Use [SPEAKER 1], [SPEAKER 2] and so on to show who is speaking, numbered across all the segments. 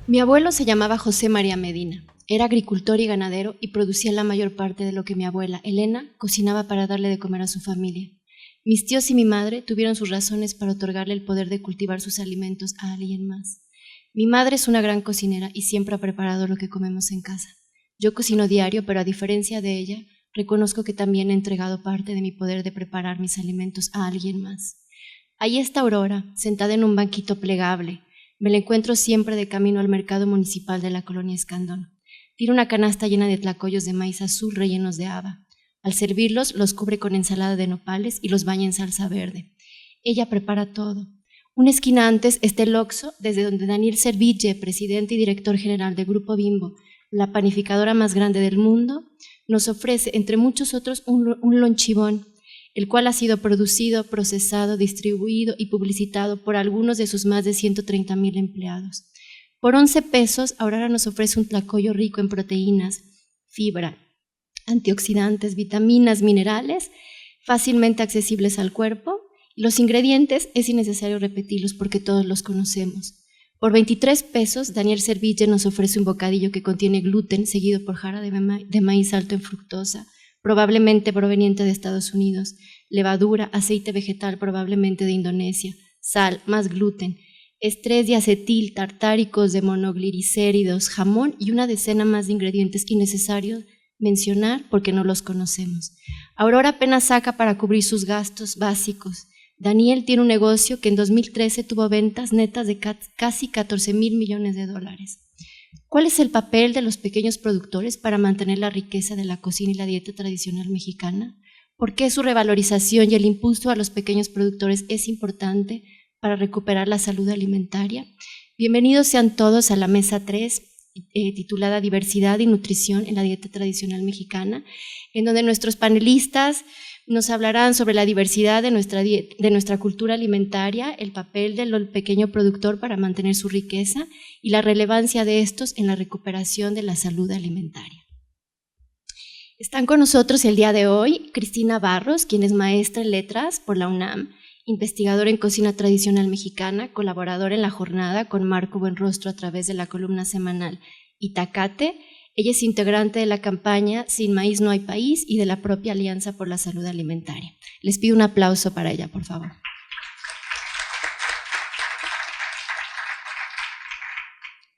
[SPEAKER 1] Mi abuelo se llamaba José María Medina. Era agricultor y ganadero y producía la mayor parte de lo que mi abuela, Elena, cocinaba para darle de comer a su familia. Mis tíos y mi madre tuvieron sus razones para otorgarle el poder de cultivar sus alimentos a alguien más. Mi madre es una gran cocinera y siempre ha preparado lo que comemos en casa. Yo cocino diario, pero a diferencia de ella, reconozco que también he entregado parte de mi poder de preparar mis alimentos a alguien más. Ahí está Aurora, sentada en un banquito plegable. Me la encuentro siempre de camino al mercado municipal de la colonia Escandón. Tiene una canasta llena de tlacoyos de maíz azul rellenos de haba. Al servirlos, los cubre con ensalada de nopales y los baña en salsa verde. Ella prepara todo. Una esquina antes está el Oxxo, desde donde Daniel Serville, presidente y director general de Grupo Bimbo, la panificadora más grande del mundo, nos ofrece, entre muchos otros, un lonchibón, el cual ha sido producido, procesado, distribuido y publicitado por algunos de sus más de 130,000 empleados. Por 11 pesos, Aurora nos ofrece un tlacoyo rico en proteínas, fibra, antioxidantes, vitaminas, minerales, fácilmente accesibles al cuerpo. Los ingredientes es innecesario repetirlos porque todos los conocemos. Por 23 pesos, Daniel Serville nos ofrece un bocadillo que contiene gluten, seguido por jara de maíz alto en fructosa, probablemente proveniente de Estados Unidos, levadura, aceite vegetal probablemente de Indonesia, sal, más gluten, estrés diacetil, tartáricos de monoglicéridos, jamón y una decena más de ingredientes innecesarios mencionar porque no los conocemos. Aurora apenas saca para cubrir sus gastos básicos. Daniel tiene un negocio que en 2013 tuvo ventas netas de casi 14,000 millones de dólares. ¿Cuál es el papel de los pequeños productores para mantener la riqueza de la cocina y la dieta tradicional mexicana? ¿Por qué su revalorización y el impulso a los pequeños productores es importante para recuperar la salud alimentaria? Bienvenidos sean todos a la mesa 3, titulada Diversidad y Nutrición en la Dieta Tradicional Mexicana, en donde nuestros panelistas nos hablarán sobre la diversidad de nuestra cultura alimentaria, el papel del pequeño productor para mantener su riqueza y la relevancia de estos en la recuperación de la salud alimentaria. Están con nosotros el día de hoy Cristina Barros, quien es maestra en letras por la UNAM, investigadora en cocina tradicional mexicana, colaboradora en la jornada con Marco Buenrostro a través de la columna semanal Itacate. Ella es integrante de la campaña Sin Maíz No Hay País y de la propia Alianza por la Salud Alimentaria. Les pido un aplauso para ella, por favor.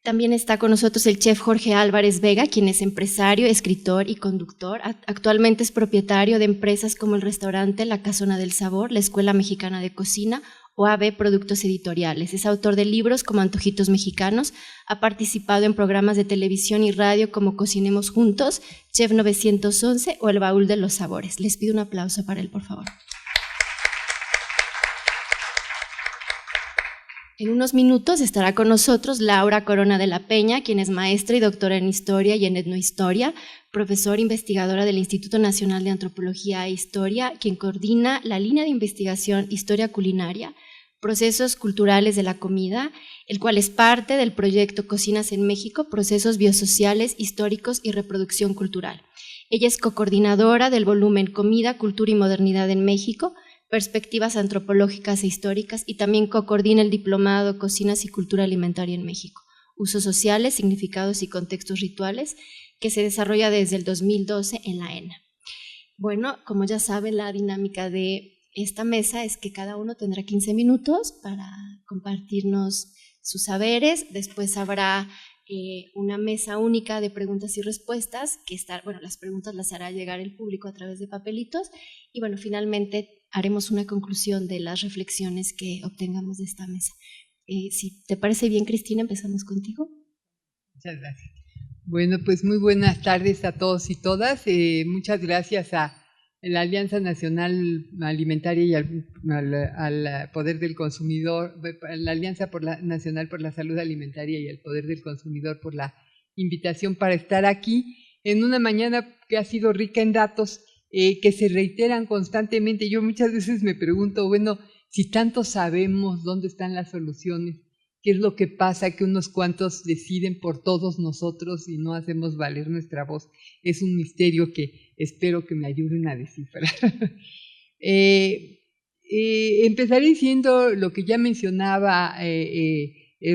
[SPEAKER 1] También está con nosotros el chef Jorge Álvarez Vega, quien es empresario, escritor y conductor. Actualmente es propietario de empresas como el restaurante La Casona del Sabor, la Escuela Mexicana de Cocina o AB Productos Editoriales. Es autor de libros como Antojitos Mexicanos, ha participado en programas de televisión y radio como Cocinemos Juntos, Chef 911 o El Baúl de los Sabores. Les pido un aplauso para él, por favor. En unos minutos estará con nosotros Laura Corona de la Peña, quien es maestra y doctora en Historia y en Etnohistoria, profesora investigadora del Instituto Nacional de Antropología e Historia, quien coordina la línea de investigación Historia Culinaria, Procesos Culturales de la Comida, el cual es parte del proyecto Cocinas en México, Procesos Biosociales, Históricos y Reproducción Cultural. Ella es cocoordinadora del volumen Comida, Cultura y Modernidad en México, Perspectivas Antropológicas e Históricas, y también coordina el diplomado Cocinas y Cultura Alimentaria en México, Usos Sociales, Significados y Contextos Rituales, que se desarrolla desde el 2012 en la ENA. Bueno, como ya saben, la dinámica de esta mesa es que cada uno tendrá 15 minutos para compartirnos sus saberes. Después habrá una mesa única de preguntas y respuestas, las preguntas las hará llegar el público a través de papelitos, y bueno, finalmente haremos una conclusión de las reflexiones que obtengamos de esta mesa. Si te parece bien, Cristina, empezamos contigo.
[SPEAKER 2] Muchas gracias. Bueno, pues muy buenas tardes a todos y todas. Muchas gracias a la Alianza Nacional Alimentaria y al Poder del Consumidor, la Alianza Nacional por la Salud Alimentaria y el Poder del Consumidor por la invitación para estar aquí en una mañana que ha sido rica en datos que se reiteran constantemente. Yo muchas veces me pregunto, bueno, si tanto sabemos dónde están las soluciones, ¿qué es lo que pasa que unos cuantos deciden por todos nosotros y no hacemos valer nuestra voz? Es un misterio que espero que me ayuden a descifrar. Empezaré diciendo lo que ya mencionaba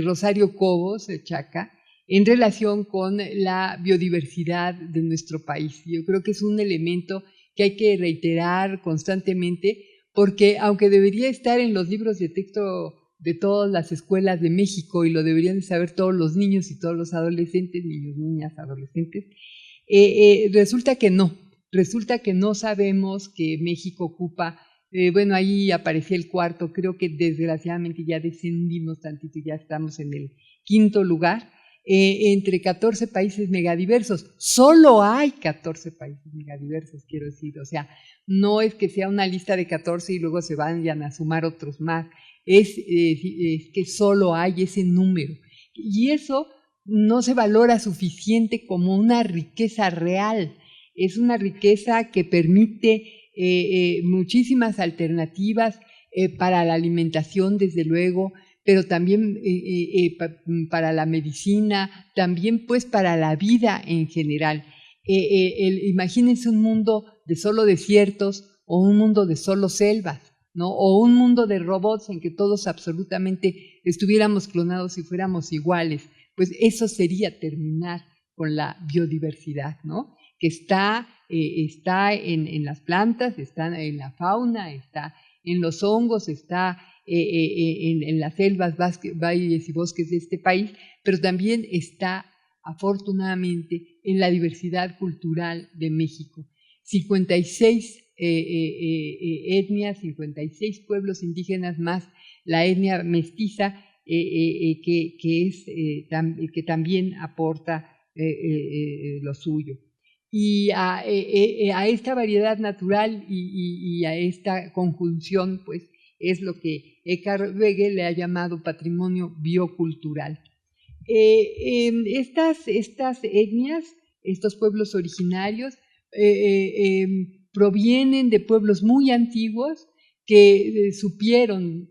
[SPEAKER 2] Rosario Cobos, Chaca, en relación con la biodiversidad de nuestro país. Yo creo que es un elemento que hay que reiterar constantemente, porque aunque debería estar en los libros de texto de todas las escuelas de México y lo deberían de saber todos los niños y todos los adolescentes, niños, niñas, adolescentes, resulta que no sabemos que México ocupa, bueno, ahí aparecía el cuarto, creo que desgraciadamente ya descendimos tantito, ya estamos en el quinto lugar, entre 14 países megadiversos. Solo hay 14 países megadiversos, quiero decir, o sea, no es que sea una lista de 14 y luego se vayan a sumar otros más, es que solo hay ese número. Y eso no se valora suficiente como una riqueza real, es una riqueza que permite muchísimas alternativas para la alimentación, desde luego, pero también para la medicina, también pues para la vida en general. Imagínense un mundo de solo desiertos o un mundo de solo selvas, ¿no? O un mundo de robots en que todos absolutamente estuviéramos clonados y fuéramos iguales. Pues eso sería terminar con la biodiversidad, ¿no? Que está en las plantas, está en la fauna, está en los hongos, está en las selvas, valles y bosques de este país, pero también está afortunadamente en la diversidad cultural de México. 56 etnias, 56 pueblos indígenas más la etnia mestiza que también aporta lo suyo. Y a esta variedad natural y a esta conjunción, pues, es lo que Eckhard Wegel le ha llamado patrimonio biocultural. Estas etnias, estos pueblos originarios, provienen de pueblos muy antiguos que supieron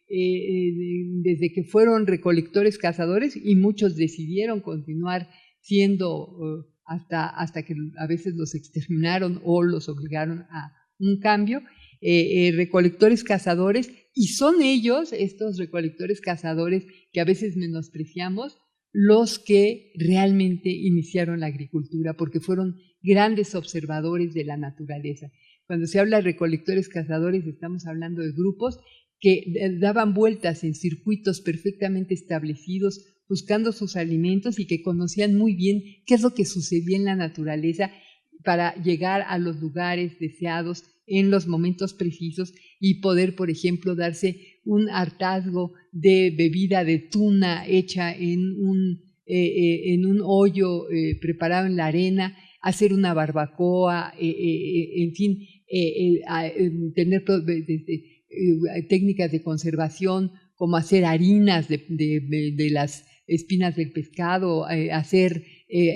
[SPEAKER 2] desde que fueron recolectores cazadores, y muchos decidieron continuar siendo hasta que a veces los exterminaron o los obligaron a un cambio, recolectores cazadores, y son ellos, estos recolectores cazadores que a veces menospreciamos, los que realmente iniciaron la agricultura, porque fueron grandes observadores de la naturaleza. Cuando se habla de recolectores cazadores, estamos hablando de grupos que daban vueltas en circuitos perfectamente establecidos, buscando sus alimentos, y que conocían muy bien qué es lo que sucedía en la naturaleza para llegar a los lugares deseados en los momentos precisos y poder, por ejemplo, darse un hartazgo de bebida de tuna hecha en un hoyo preparado en la arena, hacer una barbacoa, en fin, tener técnicas de conservación, como hacer harinas de las espinas del pescado, hacer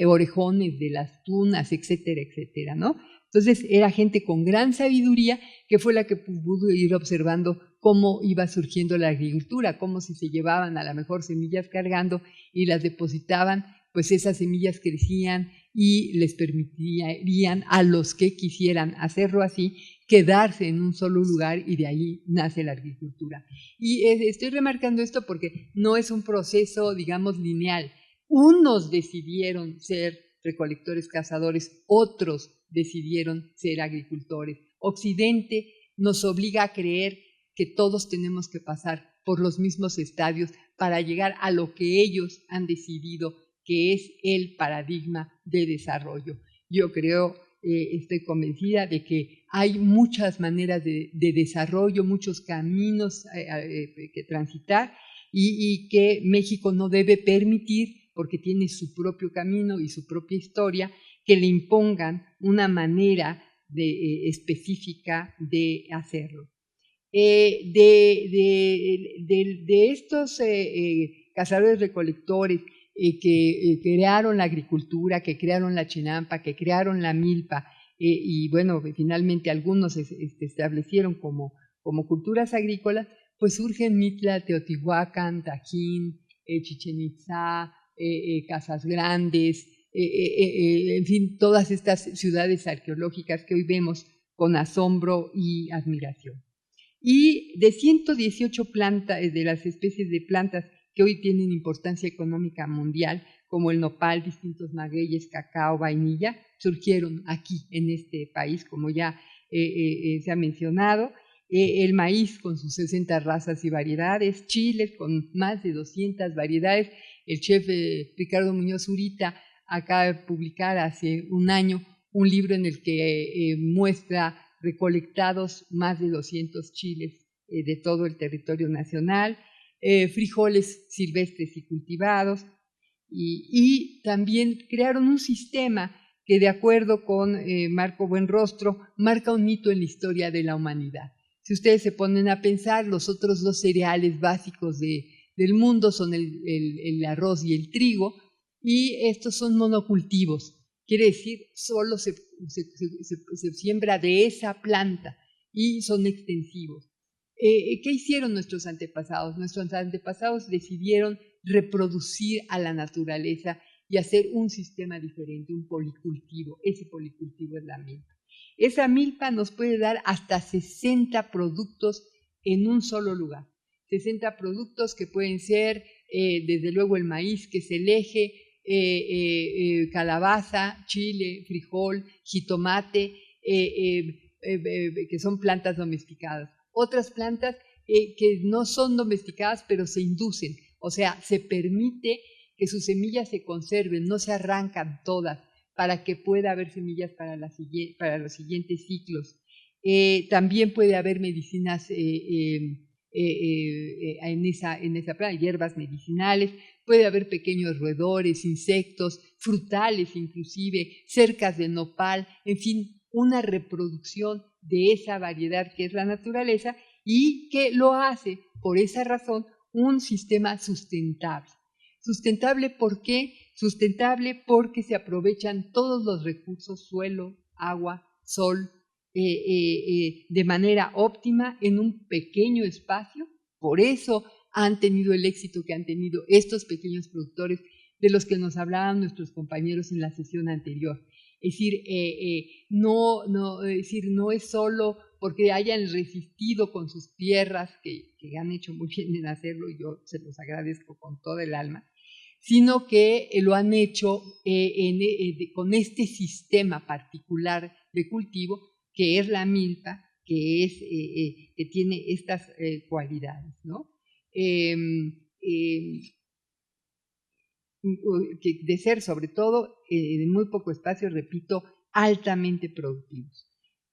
[SPEAKER 2] orejones de las tunas, etcétera, etcétera, ¿no? Entonces era gente con gran sabiduría que fue la que pudo ir observando cómo iba surgiendo la agricultura, cómo si se llevaban a lo mejor semillas cargando y las depositaban, pues esas semillas crecían y les permitirían a los que quisieran hacerlo así quedarse en un solo lugar, y de ahí nace la agricultura. Y estoy remarcando esto porque no es un proceso, digamos, lineal. Unos decidieron ser recolectores cazadores, otros decidieron ser agricultores. Occidente nos obliga a creer que todos tenemos que pasar por los mismos estadios para llegar a lo que ellos han decidido que es el paradigma de desarrollo. Yo creo, estoy convencida de que hay muchas maneras de desarrollo, muchos caminos que transitar, y que México no debe permitir, porque tiene su propio camino y su propia historia, que le impongan una manera específica de hacerlo. De estos cazadores recolectores que crearon la agricultura, que crearon la chinampa, que crearon la milpa, y bueno, finalmente algunos se establecieron como culturas agrícolas, pues surgen Mitla, Teotihuacán, Tajín, Chichén Itzá, Casas Grandes, en fin, todas estas ciudades arqueológicas que hoy vemos con asombro y admiración. Y de 118 plantas, de las especies de plantas que hoy tienen importancia económica mundial, como el nopal, distintos magueyes, cacao, vainilla, surgieron aquí en este país, como ya se ha mencionado. El maíz con sus 60 razas y variedades, chiles con más de 200 variedades. El chef Ricardo Muñoz Zurita acaba de publicar hace un año un libro en el que muestra recolectados más de 200 chiles de todo el territorio nacional, frijoles silvestres y cultivados, y también crearon un sistema que, de acuerdo con Marco Buenrostro, marca un hito en la historia de la humanidad. Si ustedes se ponen a pensar, los otros dos cereales básicos del mundo son el arroz y el trigo, y estos son monocultivos. Quiere decir, solo se siembra de esa planta y son extensivos. ¿Qué hicieron nuestros antepasados? Nuestros antepasados decidieron reproducir a la naturaleza y hacer un sistema diferente, un policultivo. Ese policultivo es la milpa. Esa milpa nos puede dar hasta 60 productos en un solo lugar. 60 productos que pueden ser, desde luego, el maíz, que es el eje, calabaza, chile, frijol, jitomate, que son plantas domesticadas. Otras plantas que no son domesticadas, pero se inducen, o sea, se permite que sus semillas se conserven, no se arrancan todas, para que pueda haber semillas para los siguientes ciclos. También puede haber medicinas en esa planta, hierbas medicinales, puede haber pequeños roedores, insectos, frutales inclusive, cercas de nopal, en fin, una reproducción de esa variedad que es la naturaleza y que lo hace, por esa razón, un sistema sustentable. ¿Sustentable por qué? Sustentable porque se aprovechan todos los recursos, suelo, agua, sol, de manera óptima en un pequeño espacio. Por eso han tenido el éxito que han tenido estos pequeños productores de los que nos hablaban nuestros compañeros en la sesión anterior. Es decir, no es solo porque hayan resistido con sus tierras, que han hecho muy bien en hacerlo, y yo se los agradezco con todo el alma, sino que lo han hecho con este sistema particular de cultivo, que es la milpa, que tiene estas cualidades, ¿no? De ser, sobre todo, en muy poco espacio, repito, altamente productivos.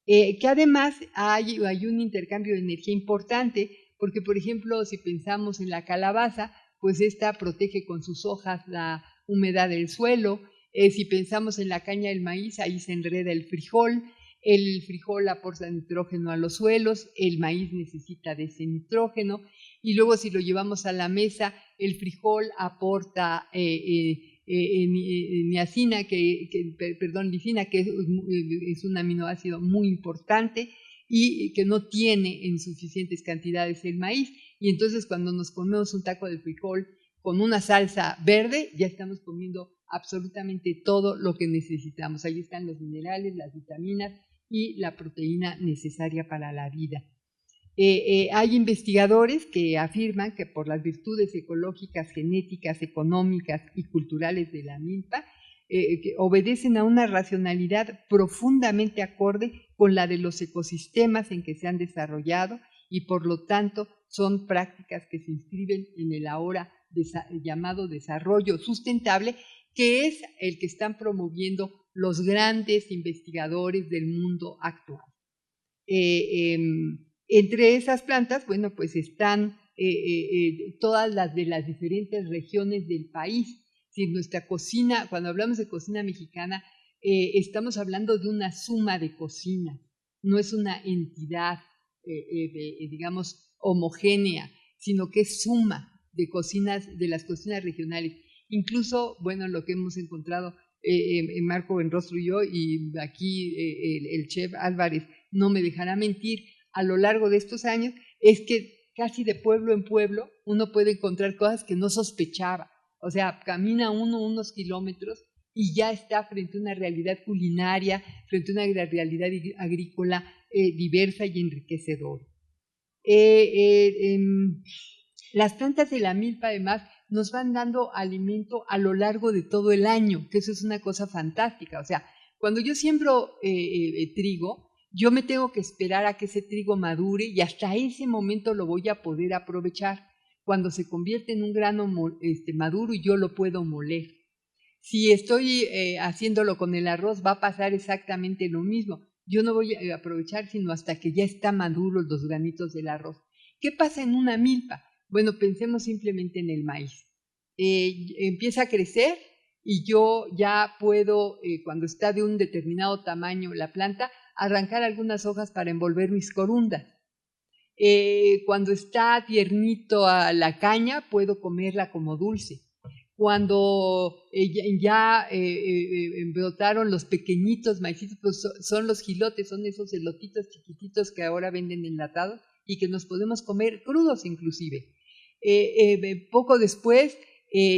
[SPEAKER 2] Que además hay un intercambio de energía importante, porque, por ejemplo, si pensamos en la calabaza, pues esta protege con sus hojas la humedad del suelo. Si pensamos en la caña del maíz, ahí se enreda el frijol aporta nitrógeno a los suelos, el maíz necesita de ese nitrógeno, y luego si lo llevamos a la mesa, el frijol aporta lisina, que es un aminoácido muy importante y que no tiene en suficientes cantidades el maíz, y entonces cuando nos comemos un taco de frijol con una salsa verde, ya estamos comiendo absolutamente todo lo que necesitamos. Ahí están los minerales, las vitaminas y la proteína necesaria para la vida. Hay investigadores que afirman que por las virtudes ecológicas, genéticas, económicas y culturales de la milpa, que obedecen a una racionalidad profundamente acorde con la de los ecosistemas en que se han desarrollado, y por lo tanto son prácticas que se inscriben en el ahora llamado desarrollo sustentable, que es el que están promoviendo los grandes investigadores del mundo actual. Entre esas plantas, bueno, pues están todas las de las diferentes regiones del país. Si nuestra cocina, cuando hablamos de cocina mexicana, estamos hablando de una suma de cocinas, no es una entidad, digamos, homogénea, sino que es suma de cocinas, de las cocinas regionales. Incluso, bueno, lo que hemos encontrado en Marco Buenrostro y yo, y aquí el chef Álvarez no me dejará mentir, a lo largo de estos años, es que casi de pueblo en pueblo uno puede encontrar cosas que no sospechaba. O sea, camina uno unos kilómetros y ya está frente a una realidad culinaria, frente a una realidad agrícola diversa y enriquecedora. Las plantas de la milpa, además, nos van dando alimento a lo largo de todo el año, que eso es una cosa fantástica. O sea, cuando yo siembro trigo, yo me tengo que esperar a que ese trigo madure y hasta ese momento lo voy a poder aprovechar. Cuando se convierte en un grano maduro, yo lo puedo moler. Si estoy haciéndolo con el arroz, va a pasar exactamente lo mismo. Yo no voy a aprovechar sino hasta que ya están maduros los granitos del arroz. ¿Qué pasa en una milpa? Bueno, pensemos simplemente en el maíz. Empieza a crecer y yo ya puedo, cuando está de un determinado tamaño la planta, arrancar algunas hojas para envolver mis corundas. Cuando está tiernito a la caña, puedo comerla como dulce. Cuando ya brotaron los pequeñitos maicitos, pues son los jilotes, son esos elotitos chiquititos que ahora venden enlatados y que nos podemos comer crudos inclusive. Poco después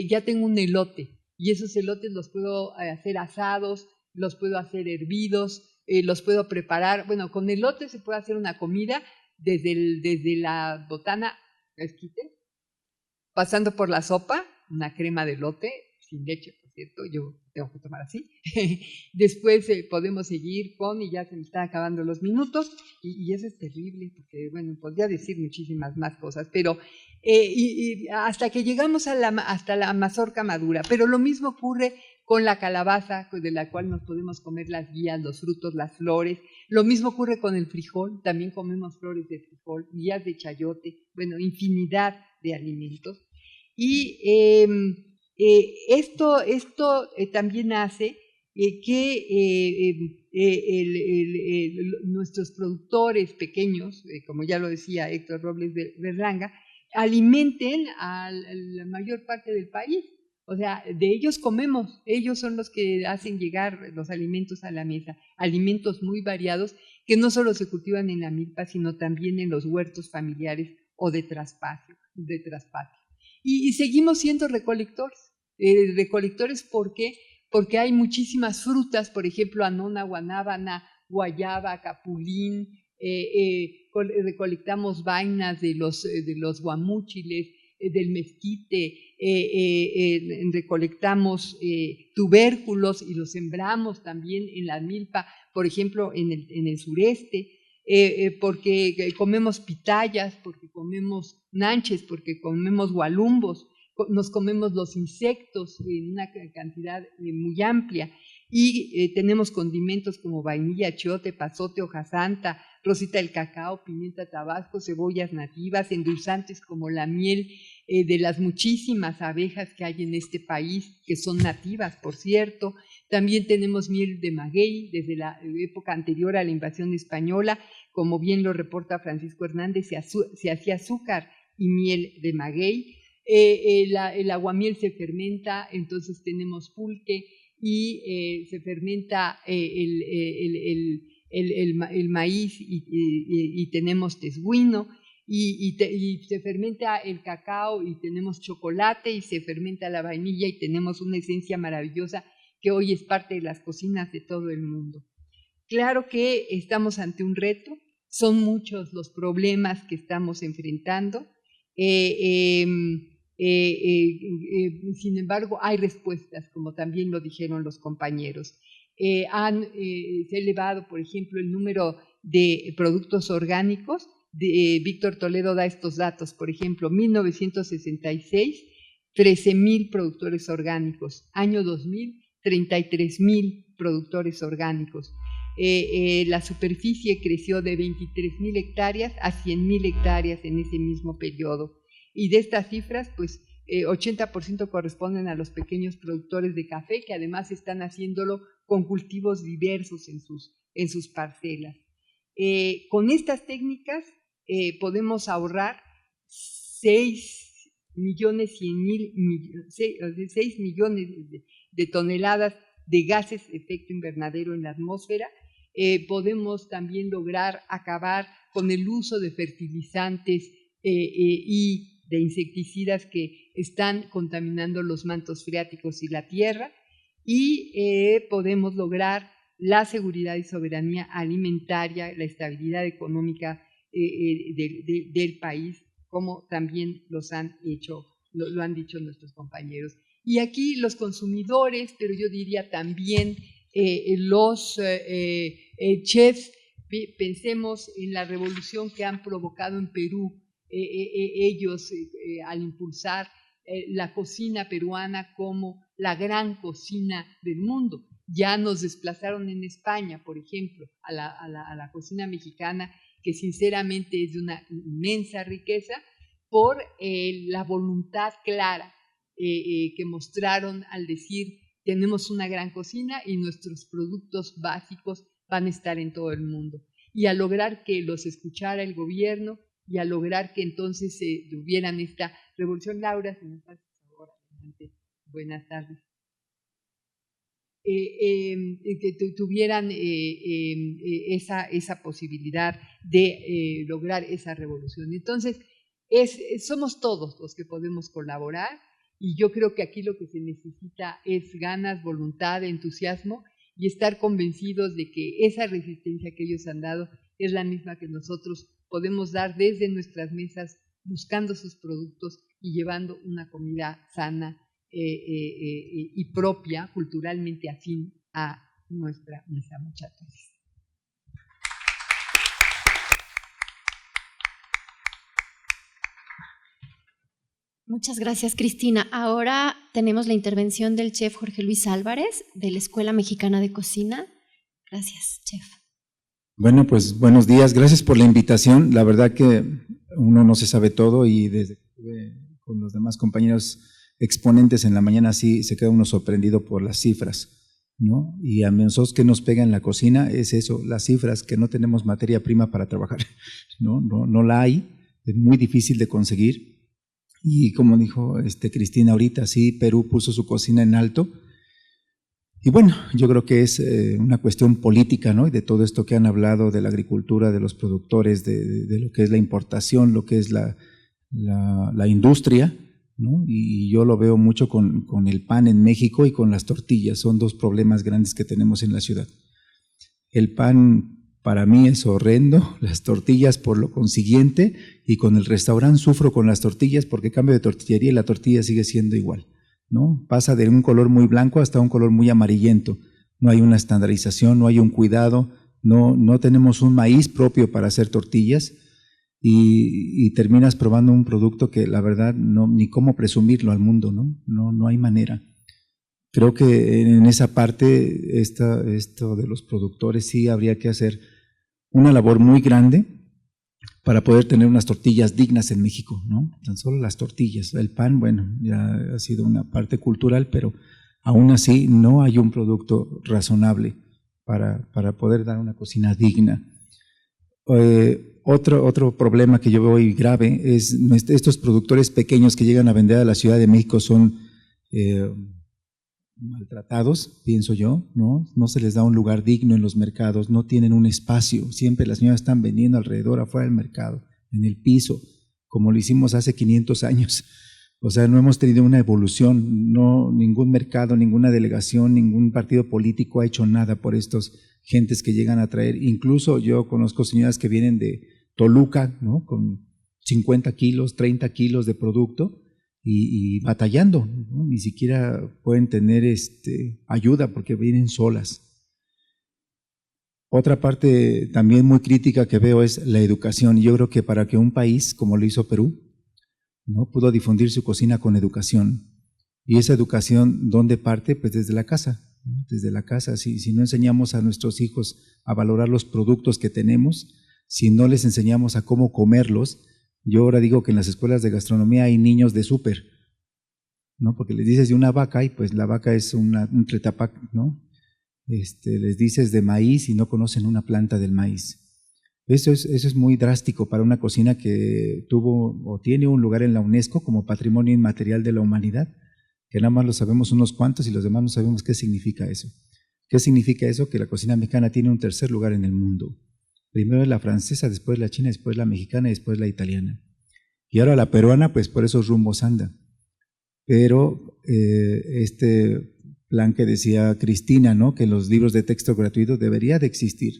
[SPEAKER 2] ya tengo un elote y esos elotes los puedo hacer asados, los puedo hacer hervidos, los puedo preparar. Bueno, con elote se puede hacer una comida desde la botana, esquite, pasando por la sopa, una crema de elote, sin leche, por cierto, yo tengo que tomar así. Después podemos seguir con, y ya se me están acabando los minutos, y eso es terrible, porque, bueno, podría decir muchísimas más cosas, pero hasta que llegamos hasta la mazorca madura. Pero lo mismo ocurre con la calabaza, de la cual nos podemos comer las guías, los frutos, las flores. Lo mismo ocurre con el frijol, también comemos flores de frijol, guías de chayote, bueno, infinidad de alimentos. Y esto también hace que nuestros productores pequeños, como ya lo decía Héctor Robles Berlanga, alimenten a la mayor parte del país. O sea, de ellos comemos, ellos son los que hacen llegar los alimentos a la mesa, alimentos muy variados que no solo se cultivan en la milpa, sino también en los huertos familiares o de traspatio. Y seguimos siendo recolectores. Recolectores, ¿por qué? Porque hay muchísimas frutas, por ejemplo, anona, guanábana, guayaba, capulín, recolectamos vainas de los guamúchiles, del mezquite, recolectamos tubérculos y los sembramos también en la milpa, por ejemplo, en el sureste, porque comemos pitayas, porque comemos nanches, porque comemos gualumbos, nos comemos los insectos en una cantidad muy amplia y tenemos condimentos como vainilla, achiote, pasote, hoja santa, rosita del cacao, pimienta tabasco, cebollas nativas, endulzantes como la miel de las muchísimas abejas que hay en este país, que son nativas, por cierto. También tenemos miel de maguey desde la época anterior a la invasión española, como bien lo reporta Francisco Hernández, se hacía azúcar y miel de maguey. El aguamiel se fermenta, entonces tenemos pulque y se fermenta el maíz y tenemos tesguino. Y se fermenta el cacao y tenemos chocolate y se fermenta la vainilla y tenemos una esencia maravillosa que hoy es parte de las cocinas de todo el mundo. Claro que estamos ante un reto, son muchos los problemas que estamos enfrentando, sin embargo hay respuestas, como también lo dijeron los compañeros. Se ha elevado, por ejemplo, el número de productos orgánicos. Víctor Toledo da estos datos, por ejemplo, 1966, 13,000 productores orgánicos, año 2000, 33,000 productores orgánicos. La superficie creció de 23,000 hectáreas a 100,000 hectáreas en ese mismo periodo. Y de estas cifras, pues 80% corresponden a los pequeños productores de café, que además están haciéndolo con cultivos diversos en sus parcelas. Con estas técnicas podemos ahorrar 6 millones de toneladas de gases de efecto invernadero en la atmósfera. Podemos también lograr acabar con el uso de fertilizantes y de insecticidas que están contaminando los mantos freáticos y la tierra, y podemos lograr la seguridad y soberanía alimentaria, la estabilidad económica del país, como también los han hecho lo han dicho nuestros compañeros. Y aquí los consumidores, pero yo diría también los chefs, pensemos en la revolución que han provocado en Perú ellos al impulsar la cocina peruana como la gran cocina del mundo. Ya nos desplazaron en España, por ejemplo, a la cocina mexicana, que sinceramente es de una inmensa riqueza, por la voluntad clara que mostraron al decir: tenemos una gran cocina y nuestros productos básicos van a estar en todo el mundo. Y a lograr que los escuchara el gobierno y a lograr que entonces tuvieran esta revolución. Laura, si me pasas ahora adelante. Buenas tardes. Que tuvieran esa posibilidad de lograr esa revolución. Entonces, somos todos los que podemos colaborar, y yo creo que aquí lo que se necesita es ganas, voluntad, entusiasmo, y estar convencidos de que esa resistencia que ellos han dado es la misma que nosotros podemos dar desde nuestras mesas, buscando sus productos y llevando una comida sana y propia, culturalmente afín a nuestra mesa. Muchas gracias.
[SPEAKER 1] Muchas gracias, Cristina. Ahora tenemos la intervención del chef Jorge Luis Álvarez, de la Escuela Mexicana de Cocina. Gracias, chef.
[SPEAKER 3] Bueno, pues buenos días. Gracias por la invitación. La verdad que uno no se sabe todo, y desde que estuve con los demás compañeros exponentes en la mañana sí se queda uno sorprendido por las cifras, ¿no? Y a nosotros que nos pega en la cocina es eso, las cifras, que no tenemos materia prima para trabajar, no la hay, es muy difícil de conseguir. Y como dijo Cristina ahorita, sí, Perú puso su cocina en alto. Y bueno, yo creo que es una cuestión política, ¿no? Y de todo esto que han hablado de la agricultura, de los productores, de lo que es la importación, lo que es la industria, ¿no? Y yo lo veo mucho con el pan en México y con las tortillas. Son dos problemas grandes que tenemos en la ciudad. El pan para mí es horrendo, las tortillas por lo consiguiente, y con el restaurante sufro con las tortillas porque cambio de tortillería y la tortilla sigue siendo igual, ¿no? Pasa de un color muy blanco hasta un color muy amarillento. No hay una estandarización, no hay un cuidado, no tenemos un maíz propio para hacer tortillas, y terminas probando un producto que la verdad ni cómo presumirlo al mundo, no hay manera. Creo que en esa parte esto de los productores sí habría que hacer una labor muy grande para poder tener unas tortillas dignas en México, ¿no? Tan solo las tortillas. El pan, bueno, ya ha sido una parte cultural, pero aún así no hay un producto razonable para poder dar una cocina digna. Otro problema que yo veo hoy grave es estos productores pequeños que llegan a vender a la Ciudad de México son maltratados, pienso yo, no se les da un lugar digno en los mercados, no tienen un espacio, siempre las señoras están vendiendo alrededor, afuera del mercado, en el piso, como lo hicimos hace 500 años. O sea, no hemos tenido una evolución, ningún mercado, ninguna delegación, ningún partido político ha hecho nada por estos gentes que llegan a traer. Incluso yo conozco señoras que vienen de Toluca, ¿no? Con 50 kilos, 30 kilos de producto y batallando, ¿no? Ni siquiera pueden tener ayuda porque vienen solas. Otra parte también muy crítica que veo es la educación. Yo creo que para que un país, como lo hizo Perú, ¿no? Pudo difundir su cocina con educación. Y esa educación, ¿dónde parte? Pues desde la casa. Desde la casa. Si no enseñamos a nuestros hijos a valorar los productos que tenemos, si no les enseñamos a cómo comerlos, yo ahora digo que en las escuelas de gastronomía hay niños de súper, ¿no? Porque les dices de una vaca y pues la vaca es un tretapac, ¿no? Les dices de maíz y no conocen una planta del maíz. Eso es muy drástico para una cocina que tuvo o tiene un lugar en la UNESCO como Patrimonio Inmaterial de la Humanidad, que nada más lo sabemos unos cuantos y los demás no sabemos qué significa eso. ¿Qué significa eso? Que la cocina mexicana tiene un tercer lugar en el mundo. Primero es la francesa, después la china, después la mexicana y después la italiana. Y ahora la peruana, pues por esos rumbos anda. Pero este plan que decía Cristina, ¿no? Que en los libros de texto gratuitos debería de existir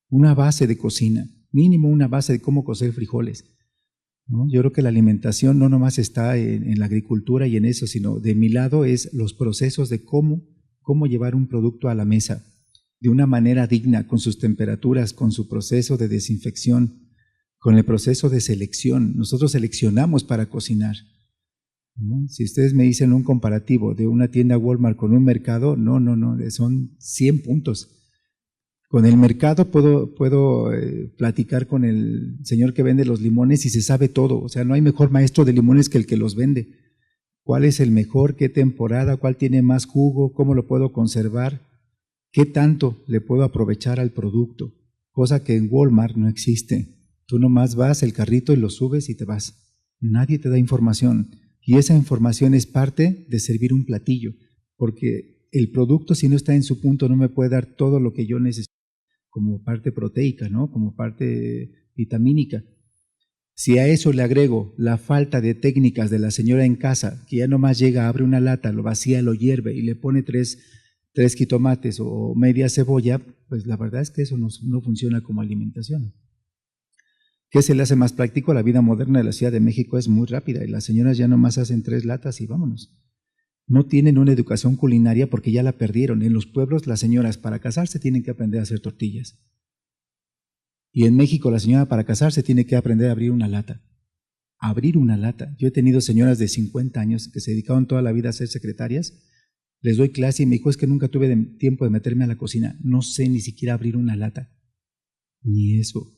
[SPEAKER 3] una base de cocina, mínimo una base de cómo cocer frijoles. ¿no? Yo creo que la alimentación no nomás está en la agricultura y en eso, sino de mi lado es los procesos de cómo llevar un producto a la mesa de una manera digna, con sus temperaturas, con su proceso de desinfección, con el proceso de selección. Nosotros seleccionamos para cocinar, ¿no? Si ustedes me dicen un comparativo de una tienda Walmart con un mercado, no, son 100 puntos. Con el mercado puedo platicar con el señor que vende los limones y se sabe todo. O sea, no hay mejor maestro de limones que el que los vende. ¿Cuál es el mejor? ¿Qué temporada? ¿Cuál tiene más jugo? ¿Cómo lo puedo conservar? ¿Qué tanto le puedo aprovechar al producto? Cosa que en Walmart no existe. Tú nomás vas el carrito y lo subes y te vas. Nadie te da información. Y esa información es parte de servir un platillo. Porque el producto, si no está en su punto, no me puede dar todo lo que yo necesito como parte proteica, ¿no? Como parte vitamínica. Si a eso le agrego la falta de técnicas de la señora en casa, que ya nomás llega, abre una lata, lo vacía, lo hierve y le pone tres jitomates o media cebolla, pues la verdad es que eso no funciona como alimentación. ¿Qué se le hace más práctico? La vida moderna de la Ciudad de México es muy rápida y las señoras ya nomás hacen 3 latas y vámonos. No tienen una educación culinaria porque ya la perdieron. En los pueblos las señoras para casarse tienen que aprender a hacer tortillas. Y en México la señora para casarse tiene que aprender a abrir una lata. Abrir una lata. Yo he tenido señoras de 50 años que se dedicaron toda la vida a ser secretarias. Les doy clase y me dijo, es que nunca tuve tiempo de meterme a la cocina. No sé ni siquiera abrir una lata. Ni eso.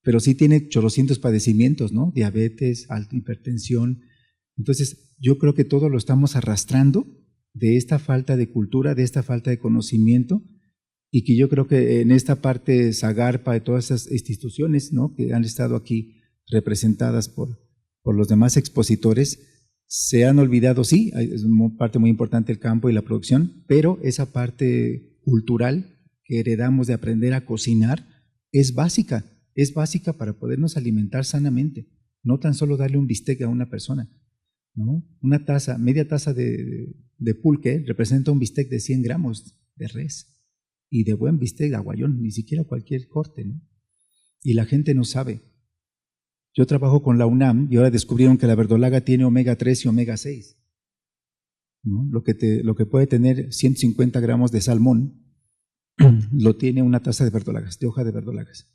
[SPEAKER 3] Pero sí tiene chorrocientos padecimientos, ¿no? Diabetes, alta hipertensión. Entonces, yo creo que todo lo estamos arrastrando de esta falta de cultura, de esta falta de conocimiento, y que yo creo que en esta parte Zagarpa de todas esas instituciones, ¿no?, que han estado aquí representadas por los demás expositores, se han olvidado, sí, es una parte muy importante el campo y la producción, pero esa parte cultural que heredamos de aprender a cocinar es básica para podernos alimentar sanamente, no tan solo darle un bistec a una persona, ¿no? Una taza, media taza de pulque representa un bistec de 100 gramos de res y de buen bistec aguayón, ni siquiera cualquier corte, ¿no? Y la gente no sabe. Yo trabajo con la UNAM y ahora descubrieron que la verdolaga tiene omega 3 y omega 6, ¿no? Lo que puede tener 150 gramos de salmón lo tiene una taza de verdolagas, de hoja de verdolagas.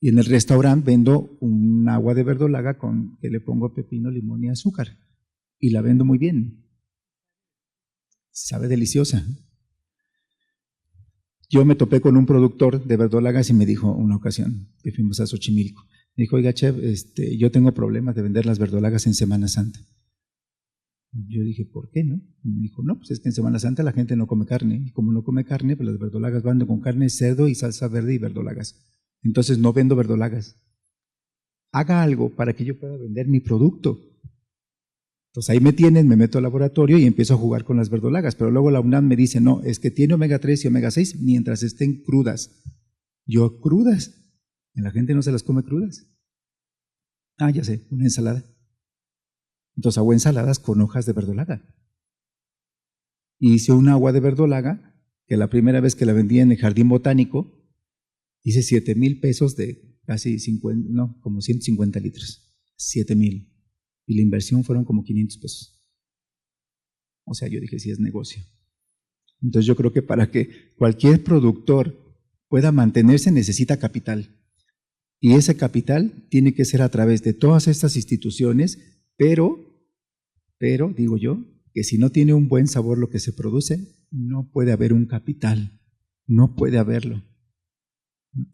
[SPEAKER 3] Y en el restaurante vendo un agua de verdolaga con que le pongo pepino, limón y azúcar. Y la vendo muy bien. Sabe deliciosa. Yo me topé con un productor de verdolagas y me dijo una ocasión que fuimos a Xochimilco. Me dijo, oiga, chef, yo tengo problemas de vender las verdolagas en Semana Santa. Yo dije, ¿por qué no? Y me dijo, no, pues es que en Semana Santa la gente no come carne. Y como no come carne, pues las verdolagas van con carne, cerdo y salsa verde y verdolagas. Entonces no vendo verdolagas. Haga algo para que yo pueda vender mi producto. Entonces ahí me tienen, me meto al laboratorio y empiezo a jugar con las verdolagas. Pero luego la UNAM me dice, no, es que tiene omega 3 y omega 6 mientras estén crudas. Yo, ¿crudas? Y la gente no se las come crudas. Ah, ya sé, una ensalada. Entonces hago ensaladas con hojas de verdolaga. Y hice un agua de verdolaga, que la primera vez que la vendí en el Jardín Botánico, hice 7,000 pesos de casi 50, no, como 150 litros. 7,000. Y la inversión fueron como 500 pesos. O sea, yo dije, sí es negocio. Entonces yo creo que para que cualquier productor pueda mantenerse necesita capital. Y ese capital tiene que ser a través de todas estas instituciones, pero digo yo, que si no tiene un buen sabor lo que se produce, no puede haber un capital. No puede haberlo.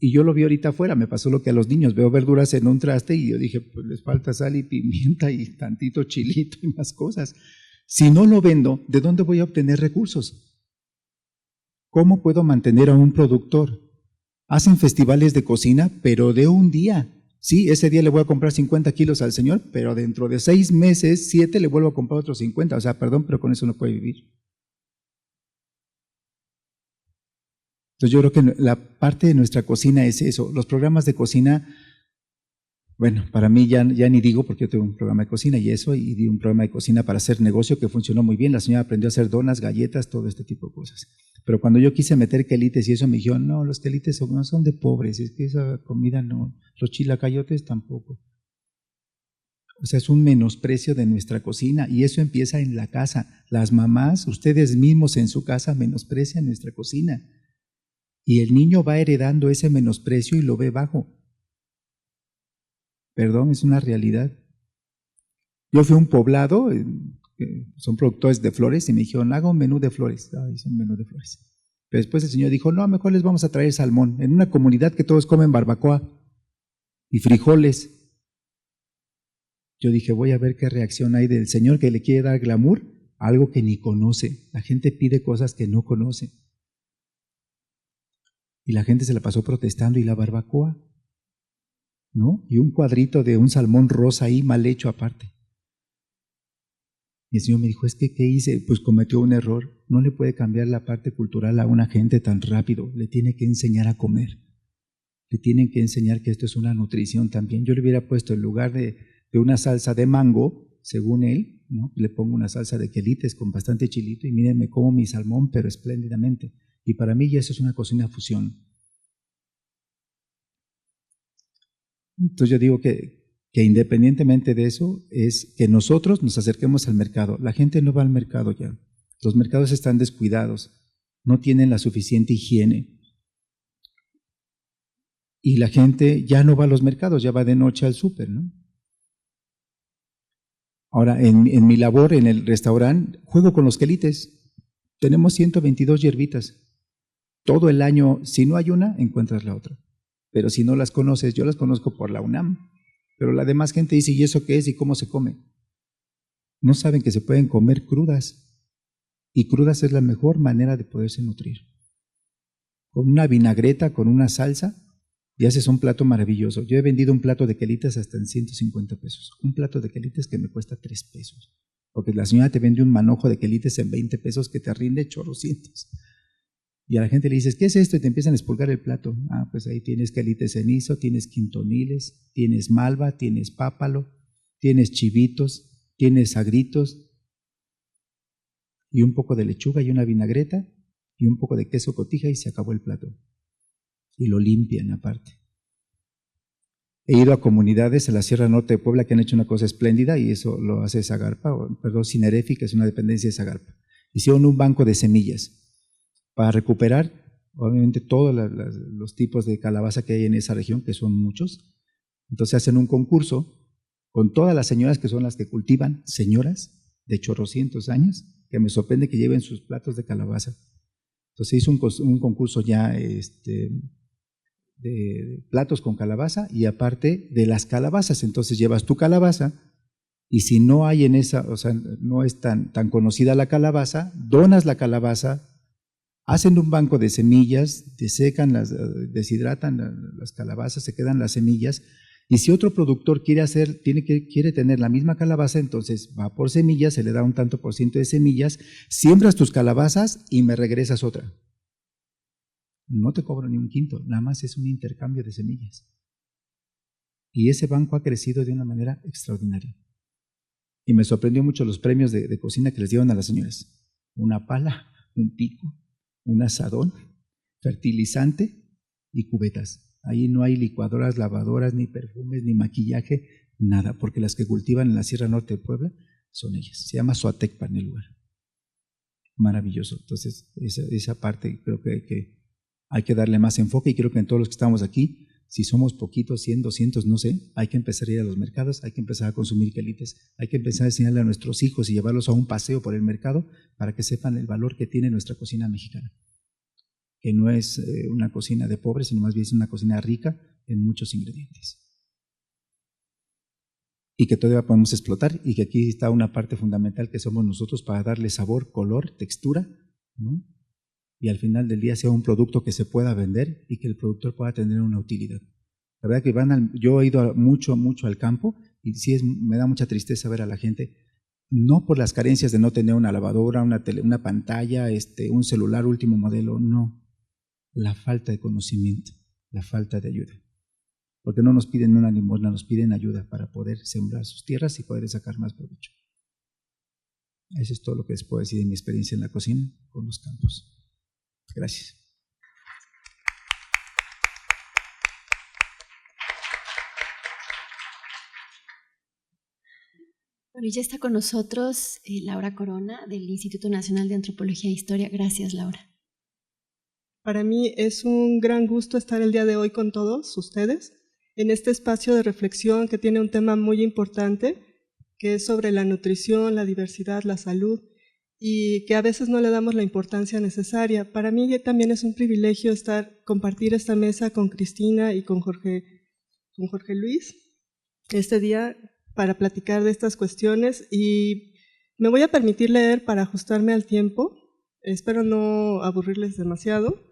[SPEAKER 3] Y yo lo vi ahorita afuera, me pasó lo que a los niños, veo verduras en un traste y yo dije, pues les falta sal y pimienta y tantito chilito y más cosas. Si no lo vendo, ¿de dónde voy a obtener recursos? ¿Cómo puedo mantener a un productor? Hacen festivales de cocina, pero de un día. Sí, ese día le voy a comprar 50 kilos al señor, pero dentro de 6 meses, 7 le vuelvo a comprar otros 50. O sea, perdón, pero con eso no puede vivir. Entonces yo creo que la parte de nuestra cocina es eso. Los programas de cocina, bueno, para mí ya ni digo porque yo tengo un programa de cocina y eso, y di un programa de cocina para hacer negocio que funcionó muy bien. La señora aprendió a hacer donas, galletas, todo este tipo de cosas. Pero cuando yo quise meter quelites y eso me dijeron, no, los quelites no son de pobres, es que esa comida no, los chilacayotes tampoco. O sea, es un menosprecio de nuestra cocina y eso empieza en la casa. Las mamás, ustedes mismos en su casa menosprecian nuestra cocina y el niño va heredando ese menosprecio y lo ve bajo. Perdón, es una realidad. Yo fui a un poblado, son productores de flores y me dijeron, haga un menú de flores. Hice un menú de flores. Pero después el señor dijo, no, mejor les vamos a traer salmón. En una comunidad que todos comen barbacoa y frijoles. Yo dije, voy a ver qué reacción hay del señor que le quiere dar glamour a algo que ni conoce. La gente pide cosas que no conoce. Y la gente se la pasó protestando, y la barbacoa, ¿no? Y un cuadrito de un salmón rosa ahí mal hecho aparte. Y el señor me dijo, es que ¿qué hice? Pues cometió un error. No le puede cambiar la parte cultural a una gente tan rápido. Le tiene que enseñar a comer. Le tienen que enseñar que esto es una nutrición también. Yo le hubiera puesto en lugar de una salsa de mango, según él, ¿no? Le pongo una salsa de quelites con bastante chilito y miren, me como mi salmón, pero espléndidamente. Y para mí ya eso es una cocina fusión. Entonces yo digo que independientemente de eso, es que nosotros nos acerquemos al mercado. La gente no va al mercado ya. Los mercados están descuidados, no tienen la suficiente higiene. Y la gente ya no va a los mercados, ya va de noche al súper, ¿no? Ahora, en mi labor en el restaurante, juego con los quelites. Tenemos 122 hierbitas. Todo el año, si no hay una, encuentras la otra. Pero si no las conoces, yo las conozco por la UNAM. Pero la demás gente dice, ¿y eso qué es y cómo se come? No saben que se pueden comer crudas. Y crudas es la mejor manera de poderse nutrir. Con una vinagreta, con una salsa, y haces un plato maravilloso. Yo he vendido un plato de quelites hasta en 150 pesos. Un plato de quelites que me cuesta 3 pesos. Porque la señora te vende un manojo de quelites en 20 pesos que te rinde chorrocientos. Y a la gente le dices, ¿qué es esto? Y te empiezan a expulgar el plato. Pues ahí tienes quelites cenizo, tienes quintoniles, tienes malva, tienes pápalo, tienes chivitos, tienes sagritos, y un poco de lechuga y una vinagreta, y un poco de queso cotija y se acabó el plato. Y lo limpian aparte. He ido a comunidades en la Sierra Norte de Puebla que han hecho una cosa espléndida y eso lo hace Zagarpa, Cinerefi, que es una dependencia de Zagarpa. Hicieron un banco de semillas para recuperar, obviamente, todos los tipos de calabaza que hay en esa región, que son muchos. Entonces hacen un concurso con todas las señoras que son las que cultivan, señoras de chorrocientos años, que me sorprende que lleven sus platos de calabaza. Entonces hizo un concurso ya de platos con calabaza y aparte de las calabazas. Entonces llevas tu calabaza y si no hay en esa, o sea, no es tan conocida la calabaza, donas la calabaza, hacen un banco de semillas, desecan, deshidratan las calabazas, se quedan las semillas. Y si otro productor quiere tener la misma calabaza, entonces va por semillas, se le da un tanto por ciento de semillas, siembras tus calabazas y me regresas otra. No te cobro ni un quinto, nada más es un intercambio de semillas. Y ese banco ha crecido de una manera extraordinaria. Y me sorprendió mucho los premios de cocina que les dieron a las señoras. Una pala, un pico, un asadón, fertilizante y cubetas. Ahí no hay licuadoras, lavadoras, ni perfumes, ni maquillaje, nada, porque las que cultivan en la Sierra Norte de Puebla son ellas. Se llama Suatecpa en el lugar. Maravilloso. Entonces, esa parte creo que hay que darle más enfoque y creo que en todos los que estamos aquí, si somos poquitos, 100, 200, no sé, hay que empezar a ir a los mercados, hay que empezar a consumir quelites, hay que empezar a enseñarle a nuestros hijos y llevarlos a un paseo por el mercado para que sepan el valor que tiene nuestra cocina mexicana. Que no es una cocina de pobres, sino más bien es una cocina rica en muchos ingredientes. Y que todavía podemos explotar y que aquí está una parte fundamental que somos nosotros para darle sabor, color, textura, ¿no? Y al final del día sea un producto que se pueda vender y que el productor pueda tener una utilidad. La verdad que yo he ido mucho al campo y sí me da mucha tristeza ver a la gente, no por las carencias de no tener una lavadora, una pantalla, un celular último modelo, no. La falta de conocimiento, la falta de ayuda. Porque no nos piden una limosna, nos piden ayuda para poder sembrar sus tierras y poder sacar más provecho. Eso es todo lo que les puedo decir de mi experiencia en la cocina con los campos. Gracias.
[SPEAKER 1] Bueno, y ya está con nosotros Laura Corona, del Instituto Nacional de Antropología e Historia. Gracias, Laura.
[SPEAKER 4] Para mí es un gran gusto estar el día de hoy con todos ustedes en este espacio de reflexión que tiene un tema muy importante, que es sobre la nutrición, la diversidad, la salud, y que a veces no le damos la importancia necesaria. Para mí también es un privilegio compartir esta mesa con Cristina y con Jorge Luis este día para platicar de estas cuestiones, y me voy a permitir leer para ajustarme al tiempo. Espero no aburrirles demasiado.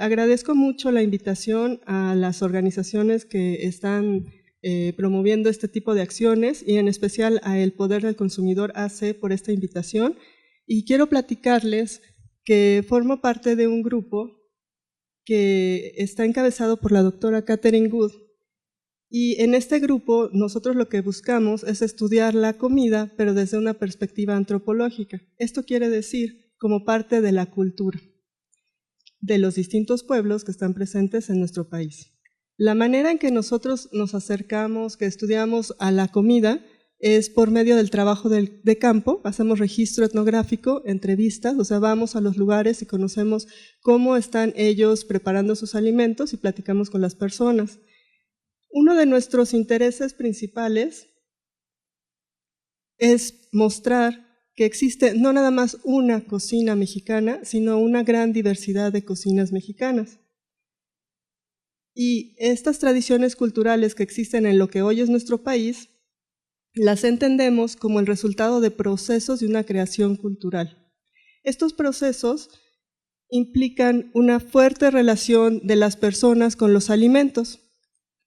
[SPEAKER 4] Agradezco mucho la invitación a las organizaciones que están promoviendo este tipo de acciones, y en especial a El Poder del Consumidor AC por esta invitación. Y quiero platicarles que formo parte de un grupo que está encabezado por la doctora Catherine Good, y en este grupo nosotros lo que buscamos es estudiar la comida, pero desde una perspectiva antropológica. Esto quiere decir como parte de la cultura de los distintos pueblos que están presentes en nuestro país. La manera en que nosotros nos acercamos, que estudiamos a la comida, es por medio del trabajo de campo. Hacemos registro etnográfico, entrevistas, o sea, vamos a los lugares y conocemos cómo están ellos preparando sus alimentos y platicamos con las personas. Uno de nuestros intereses principales es mostrar que existe no nada más una cocina mexicana, sino una gran diversidad de cocinas mexicanas. Y estas tradiciones culturales que existen en lo que hoy es nuestro país, las entendemos como el resultado de procesos de una creación cultural. Estos procesos implican una fuerte relación de las personas con los alimentos,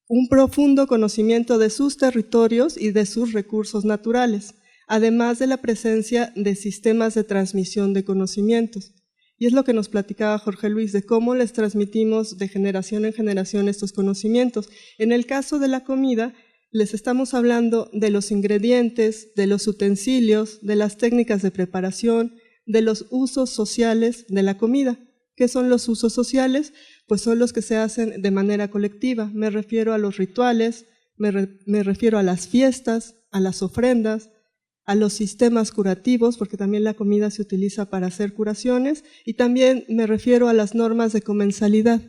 [SPEAKER 4] un profundo conocimiento de sus territorios y de sus recursos naturales, además de la presencia de sistemas de transmisión de conocimientos. Y es lo que nos platicaba Jorge Luis, de cómo les transmitimos de generación en generación estos conocimientos. En el caso de la comida, les estamos hablando de los ingredientes, de los utensilios, de las técnicas de preparación, de los usos sociales de la comida. ¿Qué son los usos sociales? Pues son los que se hacen de manera colectiva. Me refiero a los rituales, me refiero a las fiestas, a las ofrendas, a los sistemas curativos, porque también la comida se utiliza para hacer curaciones, y también me refiero a las normas de comensalidad.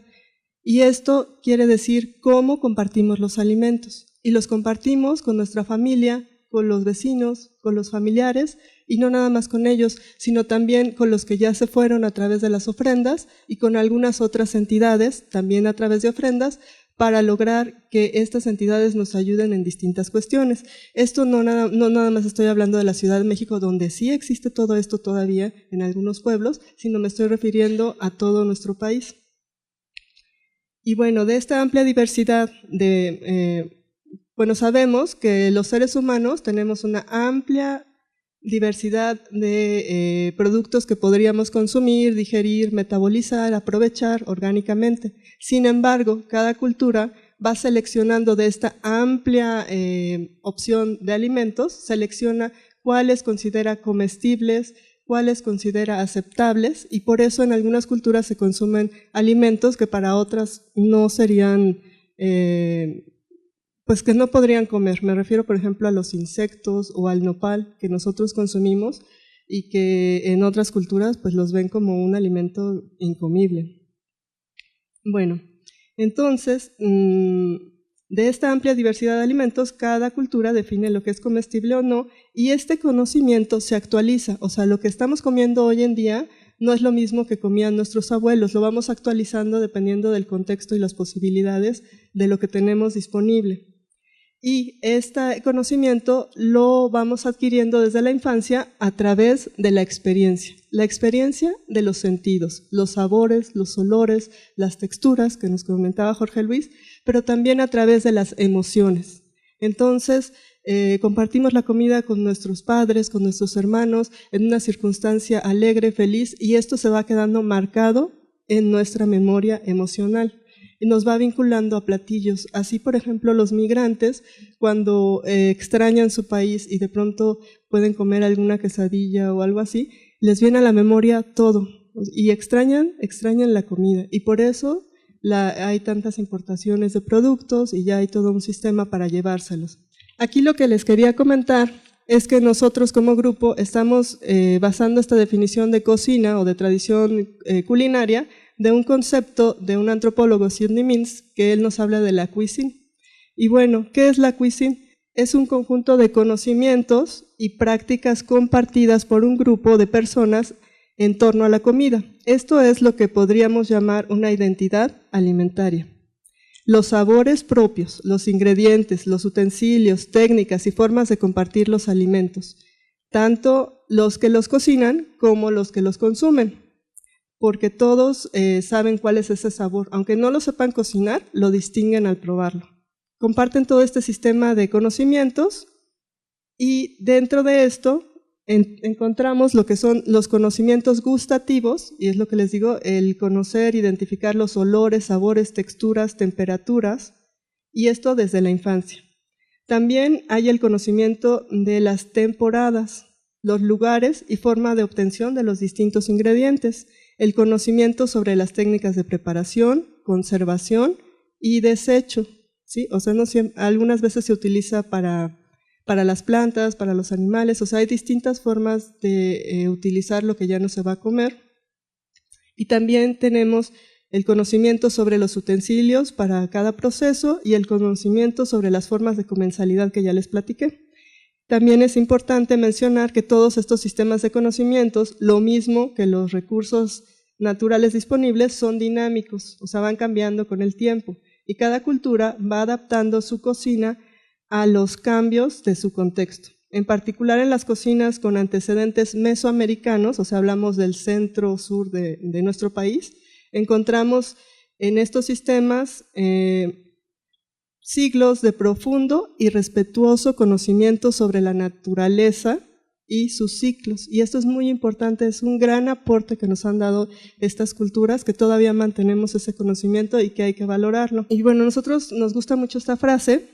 [SPEAKER 4] Y esto quiere decir cómo compartimos los alimentos. Y los compartimos con nuestra familia, con los vecinos, con los familiares, y no nada más con ellos, sino también con los que ya se fueron a través de las ofrendas y con algunas otras entidades, también a través de ofrendas, para lograr que estas entidades nos ayuden en distintas cuestiones. Esto no nada más estoy hablando de la Ciudad de México, donde sí existe todo esto todavía en algunos pueblos, sino me estoy refiriendo a todo nuestro país. Y bueno, de esta amplia diversidad sabemos que los seres humanos tenemos una amplia diversidad de productos que podríamos consumir, digerir, metabolizar, aprovechar orgánicamente. Sin embargo, cada cultura va seleccionando de esta amplia opción de alimentos, selecciona cuáles considera comestibles, cuáles considera aceptables, y por eso en algunas culturas se consumen alimentos que para otras no serían pues que no podrían comer. Me refiero, por ejemplo, a los insectos o al nopal que nosotros consumimos y que en otras culturas pues los ven como un alimento incomible. Bueno, entonces, de esta amplia diversidad de alimentos, cada cultura define lo que es comestible o no, y este conocimiento se actualiza. O sea, lo que estamos comiendo hoy en día no es lo mismo que comían nuestros abuelos, lo vamos actualizando dependiendo del contexto y las posibilidades de lo que tenemos disponible. Y este conocimiento lo vamos adquiriendo desde la infancia a través de la experiencia de los sentidos, los sabores, los olores, las texturas que nos comentaba Jorge Luis, pero también a través de las emociones. Entonces, compartimos la comida con nuestros padres, con nuestros hermanos, en una circunstancia alegre, feliz, y esto se va quedando marcado en nuestra memoria emocional. Y nos va vinculando a platillos. Así, por ejemplo, los migrantes, cuando extrañan su país y de pronto pueden comer alguna quesadilla o algo así, les viene a la memoria todo. y extrañan la comida. Y por eso hay tantas importaciones de productos y ya hay todo un sistema para llevárselos. Aquí lo que les quería comentar es que nosotros como grupo estamos basando esta definición de cocina o de tradición culinaria de un concepto de un antropólogo, Sidney Mintz, que él nos habla de la cuisine. Y bueno, ¿qué es la cuisine? Es un conjunto de conocimientos y prácticas compartidas por un grupo de personas en torno a la comida. Esto es lo que podríamos llamar una identidad alimentaria. Los sabores propios, los ingredientes, los utensilios, técnicas y formas de compartir los alimentos, tanto los que los cocinan como los que los consumen, porque todos saben cuál es ese sabor. Aunque no lo sepan cocinar, lo distinguen al probarlo. Comparten todo este sistema de conocimientos y dentro de esto encontramos lo que son los conocimientos gustativos, y es lo que les digo, el conocer, identificar los olores, sabores, texturas, temperaturas, y esto desde la infancia. También hay el conocimiento de las temporadas, los lugares y forma de obtención de los distintos ingredientes, el conocimiento sobre las técnicas de preparación, conservación y desecho, ¿sí? O sea, algunas veces se utiliza para las plantas, para los animales, o sea, hay distintas formas de utilizar lo que ya no se va a comer. Y también tenemos el conocimiento sobre los utensilios para cada proceso y el conocimiento sobre las formas de comensalidad que ya les platiqué. También es importante mencionar que todos estos sistemas de conocimientos, lo mismo que los recursos naturales disponibles, son dinámicos, o sea, van cambiando con el tiempo y cada cultura va adaptando su cocina a los cambios de su contexto. En particular en las cocinas con antecedentes mesoamericanos, o sea, hablamos del centro-sur de nuestro país, encontramos en estos sistemas siglos de profundo y respetuoso conocimiento sobre la naturaleza y sus ciclos. Y esto es muy importante, es un gran aporte que nos han dado estas culturas, que todavía mantenemos ese conocimiento y que hay que valorarlo. Y bueno, a nosotros nos gusta mucho esta frase,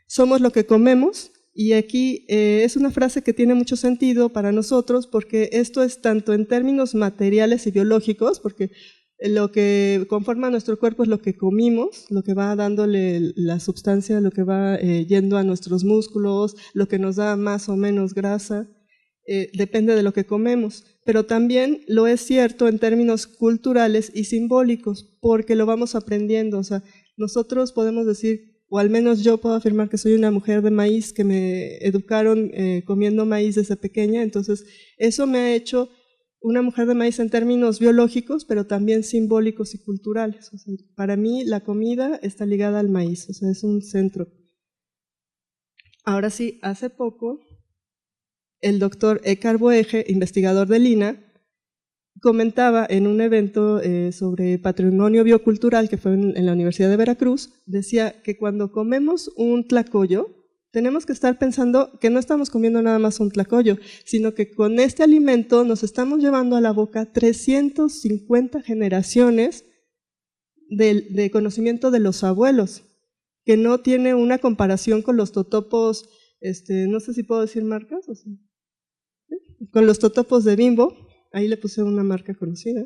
[SPEAKER 4] somos lo que comemos, y aquí es una frase que tiene mucho sentido para nosotros porque esto es tanto en términos materiales y biológicos, porque lo que conforma nuestro cuerpo es lo que comimos, lo que va dándole la sustancia, lo que va yendo a nuestros músculos, lo que nos da más o menos grasa, depende de lo que comemos, pero también lo es cierto en términos culturales y simbólicos, porque lo vamos aprendiendo, o sea, nosotros podemos decir, o al menos yo puedo afirmar que soy una mujer de maíz, que me educaron comiendo maíz desde pequeña, entonces eso me ha hecho una mujer de maíz en términos biológicos, pero también simbólicos y culturales. O sea, para mí la comida está ligada al maíz, o sea, es un centro. Ahora sí, hace poco el doctor Eckhard Boege, investigador del INAH, comentaba en un evento sobre patrimonio biocultural que fue en la Universidad de Veracruz, decía que cuando comemos un tlacoyo, tenemos que estar pensando que no estamos comiendo nada más un tlacoyo, sino que con este alimento nos estamos llevando a la boca 350 generaciones de conocimiento de los abuelos, que no tiene una comparación con los totopos, no sé si puedo decir marcas, o sí, con los totopos de Bimbo. Ahí le puse una marca conocida,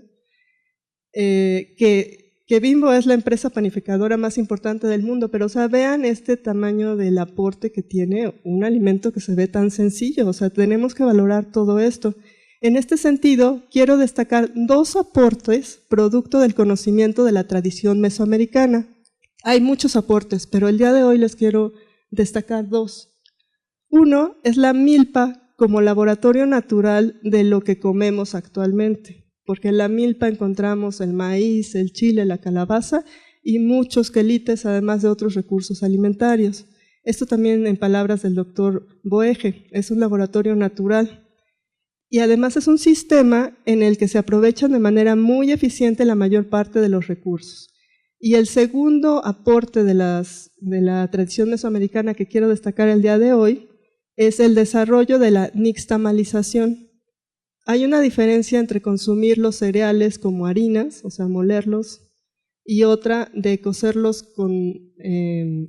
[SPEAKER 4] que Bimbo es la empresa panificadora más importante del mundo, pero o sea, vean este tamaño del aporte que tiene un alimento que se ve tan sencillo, o sea, tenemos que valorar todo esto. En este sentido, quiero destacar dos aportes producto del conocimiento de la tradición mesoamericana. Hay muchos aportes, pero el día de hoy les quiero destacar dos. Uno es la milpa como laboratorio natural de lo que comemos actualmente, porque en la milpa encontramos el maíz, el chile, la calabaza y muchos quelites, además de otros recursos alimentarios. Esto también en palabras del doctor Boege, es un laboratorio natural. Y además es un sistema en el que se aprovechan de manera muy eficiente la mayor parte de los recursos. Y el segundo aporte de la tradición mesoamericana que quiero destacar el día de hoy es el desarrollo de la nixtamalización. Hay una diferencia entre consumir los cereales como harinas, o sea, molerlos, y otra de cocerlos con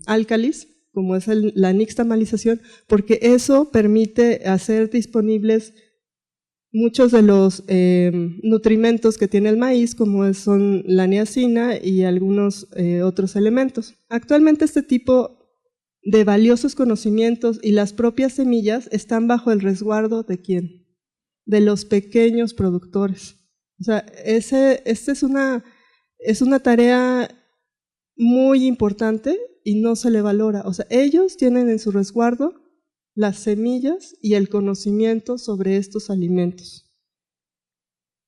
[SPEAKER 4] álcalis, como es la nixtamalización, porque eso permite hacer disponibles muchos de los nutrimentos que tiene el maíz, como son la niacina y algunos otros elementos. Actualmente este tipo de valiosos conocimientos y las propias semillas están bajo el resguardo ¿de quién? De los pequeños productores. O sea, esta es una tarea muy importante y no se le valora. O sea, ellos tienen en su resguardo las semillas y el conocimiento sobre estos alimentos.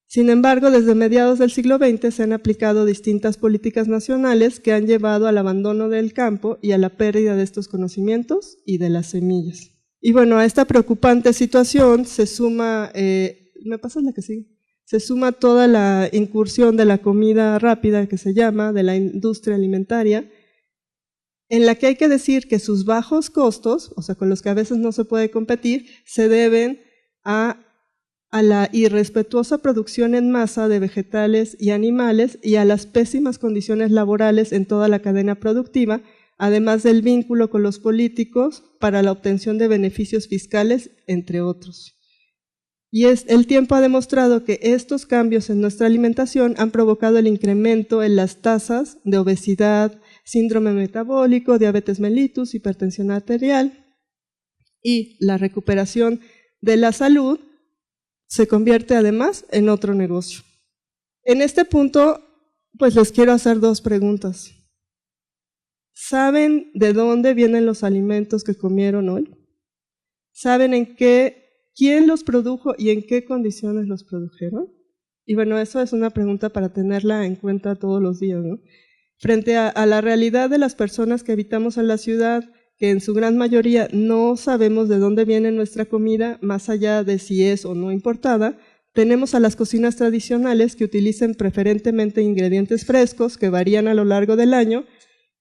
[SPEAKER 4] Sin embargo, desde mediados del siglo XX se han aplicado distintas políticas nacionales que han llevado al abandono del campo y a la pérdida de estos conocimientos y de las semillas. Y bueno, a esta preocupante situación se suma, ¿me pasas la que sigue? Se suma toda la incursión de la comida rápida, que se llama, de la industria alimentaria, en la que hay que decir que sus bajos costos, o sea, con los que a veces no se puede competir, se deben a la irrespetuosa producción en masa de vegetales y animales y a las pésimas condiciones laborales en toda la cadena productiva, además del vínculo con los políticos para la obtención de beneficios fiscales, entre otros. Y el tiempo ha demostrado que estos cambios en nuestra alimentación han provocado el incremento en las tasas de obesidad, síndrome metabólico, diabetes mellitus, hipertensión arterial, y la recuperación de la salud se convierte además en otro negocio. En este punto, pues les quiero hacer dos preguntas. ¿Saben de dónde vienen los alimentos que comieron hoy? ¿Saben quién los produjo y en qué condiciones los produjeron? Y bueno, eso es una pregunta para tenerla en cuenta todos los días, ¿no? Frente a la realidad de las personas que habitamos en la ciudad, que en su gran mayoría no sabemos de dónde viene nuestra comida, más allá de si es o no importada, tenemos a las cocinas tradicionales que utilizan preferentemente ingredientes frescos que varían a lo largo del año,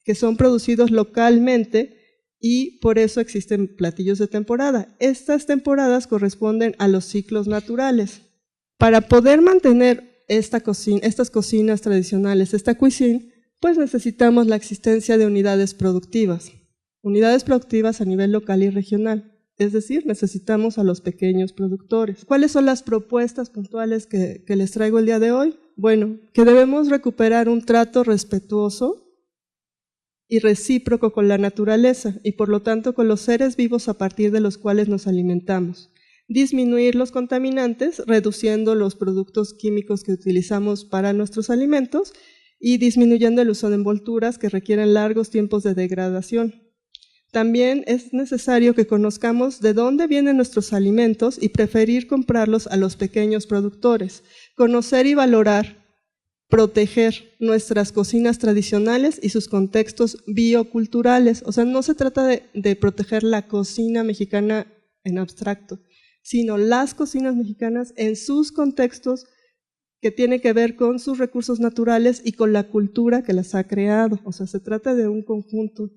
[SPEAKER 4] que son producidos localmente y por eso existen platillos de temporada. Estas temporadas corresponden a los ciclos naturales. Para poder mantener estas cocinas tradicionales, esta cuisine, pues necesitamos la existencia de unidades productivas a nivel local y regional, es decir, necesitamos a los pequeños productores. ¿Cuáles son las propuestas puntuales que les traigo el día de hoy? Bueno, que debemos recuperar un trato respetuoso y recíproco con la naturaleza y por lo tanto con los seres vivos a partir de los cuales nos alimentamos. Disminuir los contaminantes, reduciendo los productos químicos que utilizamos para nuestros alimentos y disminuyendo el uso de envolturas que requieren largos tiempos de degradación. También es necesario que conozcamos de dónde vienen nuestros alimentos y preferir comprarlos a los pequeños productores, conocer y valorar, proteger nuestras cocinas tradicionales y sus contextos bioculturales. O sea, no se trata de proteger la cocina mexicana en abstracto, sino las cocinas mexicanas en sus contextos que tiene que ver con sus recursos naturales y con la cultura que las ha creado. O sea, se trata de un conjunto.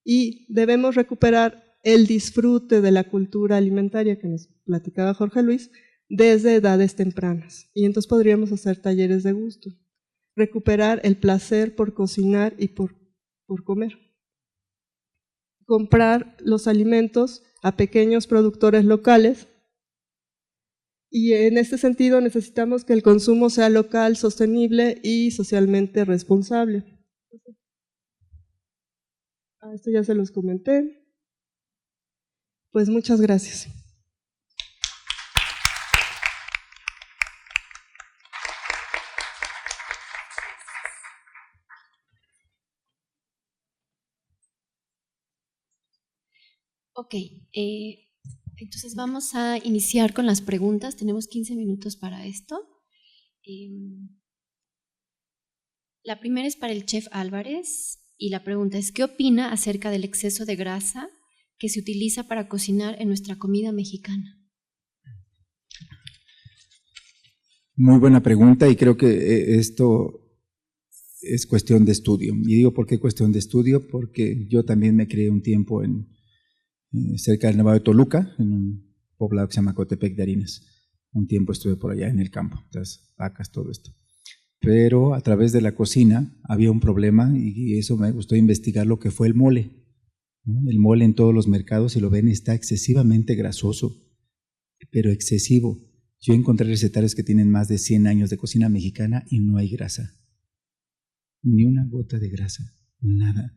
[SPEAKER 4] Y debemos recuperar el disfrute de la cultura alimentaria que nos platicaba Jorge Luis desde edades tempranas. Y entonces podríamos hacer talleres de gusto, recuperar el placer por cocinar y por comer. Comprar los alimentos a pequeños productores locales. Y en este sentido necesitamos que el consumo sea local, sostenible y socialmente responsable. Esto ya se los comenté. Pues muchas gracias.
[SPEAKER 1] Ok, entonces vamos a iniciar con las preguntas. Tenemos 15 minutos para esto. La primera es para el chef Álvarez y la pregunta es: ¿qué opina acerca del exceso de grasa que se utiliza para cocinar en nuestra comida mexicana?
[SPEAKER 3] Muy buena pregunta y creo que esto es cuestión de estudio. Y digo, ¿por qué cuestión de estudio? Porque yo también me crié un tiempo cerca del Nevado de Toluca, en un poblado que se llama Cotepec de Harinas. Un tiempo estuve por allá en el campo, las vacas, todo esto. Pero a través de la cocina había un problema y eso me gustó investigar, lo que fue el mole. El mole en todos los mercados, si lo ven, está excesivamente grasoso, pero excesivo. Yo encontré recetarios que tienen más de 100 años de cocina mexicana y no hay grasa. Ni una gota de grasa, nada.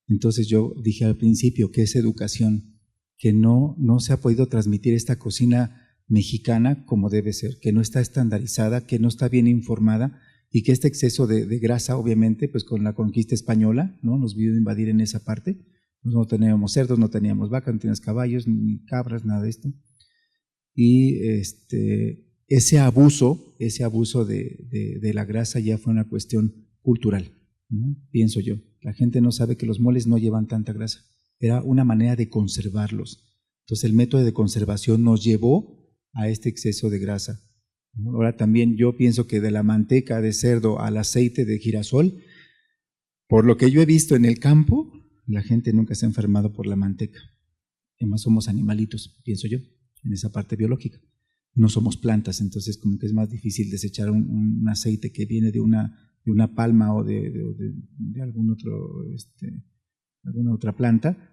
[SPEAKER 3] Entonces yo dije al principio que es educación, que no se ha podido transmitir esta cocina mexicana como debe ser, que no está estandarizada, que no está bien informada y que este exceso de grasa, obviamente, pues con la conquista española, ¿no? Nos vino a invadir en esa parte. No teníamos cerdos, no teníamos vacas, no teníamos caballos, ni cabras, nada de esto. Y ese abuso de la grasa ya fue una cuestión cultural, ¿no? Pienso yo. La gente no sabe que los moles no llevan tanta grasa. Era una manera de conservarlos. Entonces el método de conservación nos llevó a este exceso de grasa. Ahora también yo pienso que de la manteca de cerdo al aceite de girasol, por lo que yo he visto en el campo, la gente nunca se ha enfermado por la manteca. Además somos animalitos, pienso yo, en esa parte biológica. No somos plantas, entonces como que es más difícil desechar un aceite que viene de una palma o de algún otro, alguna otra planta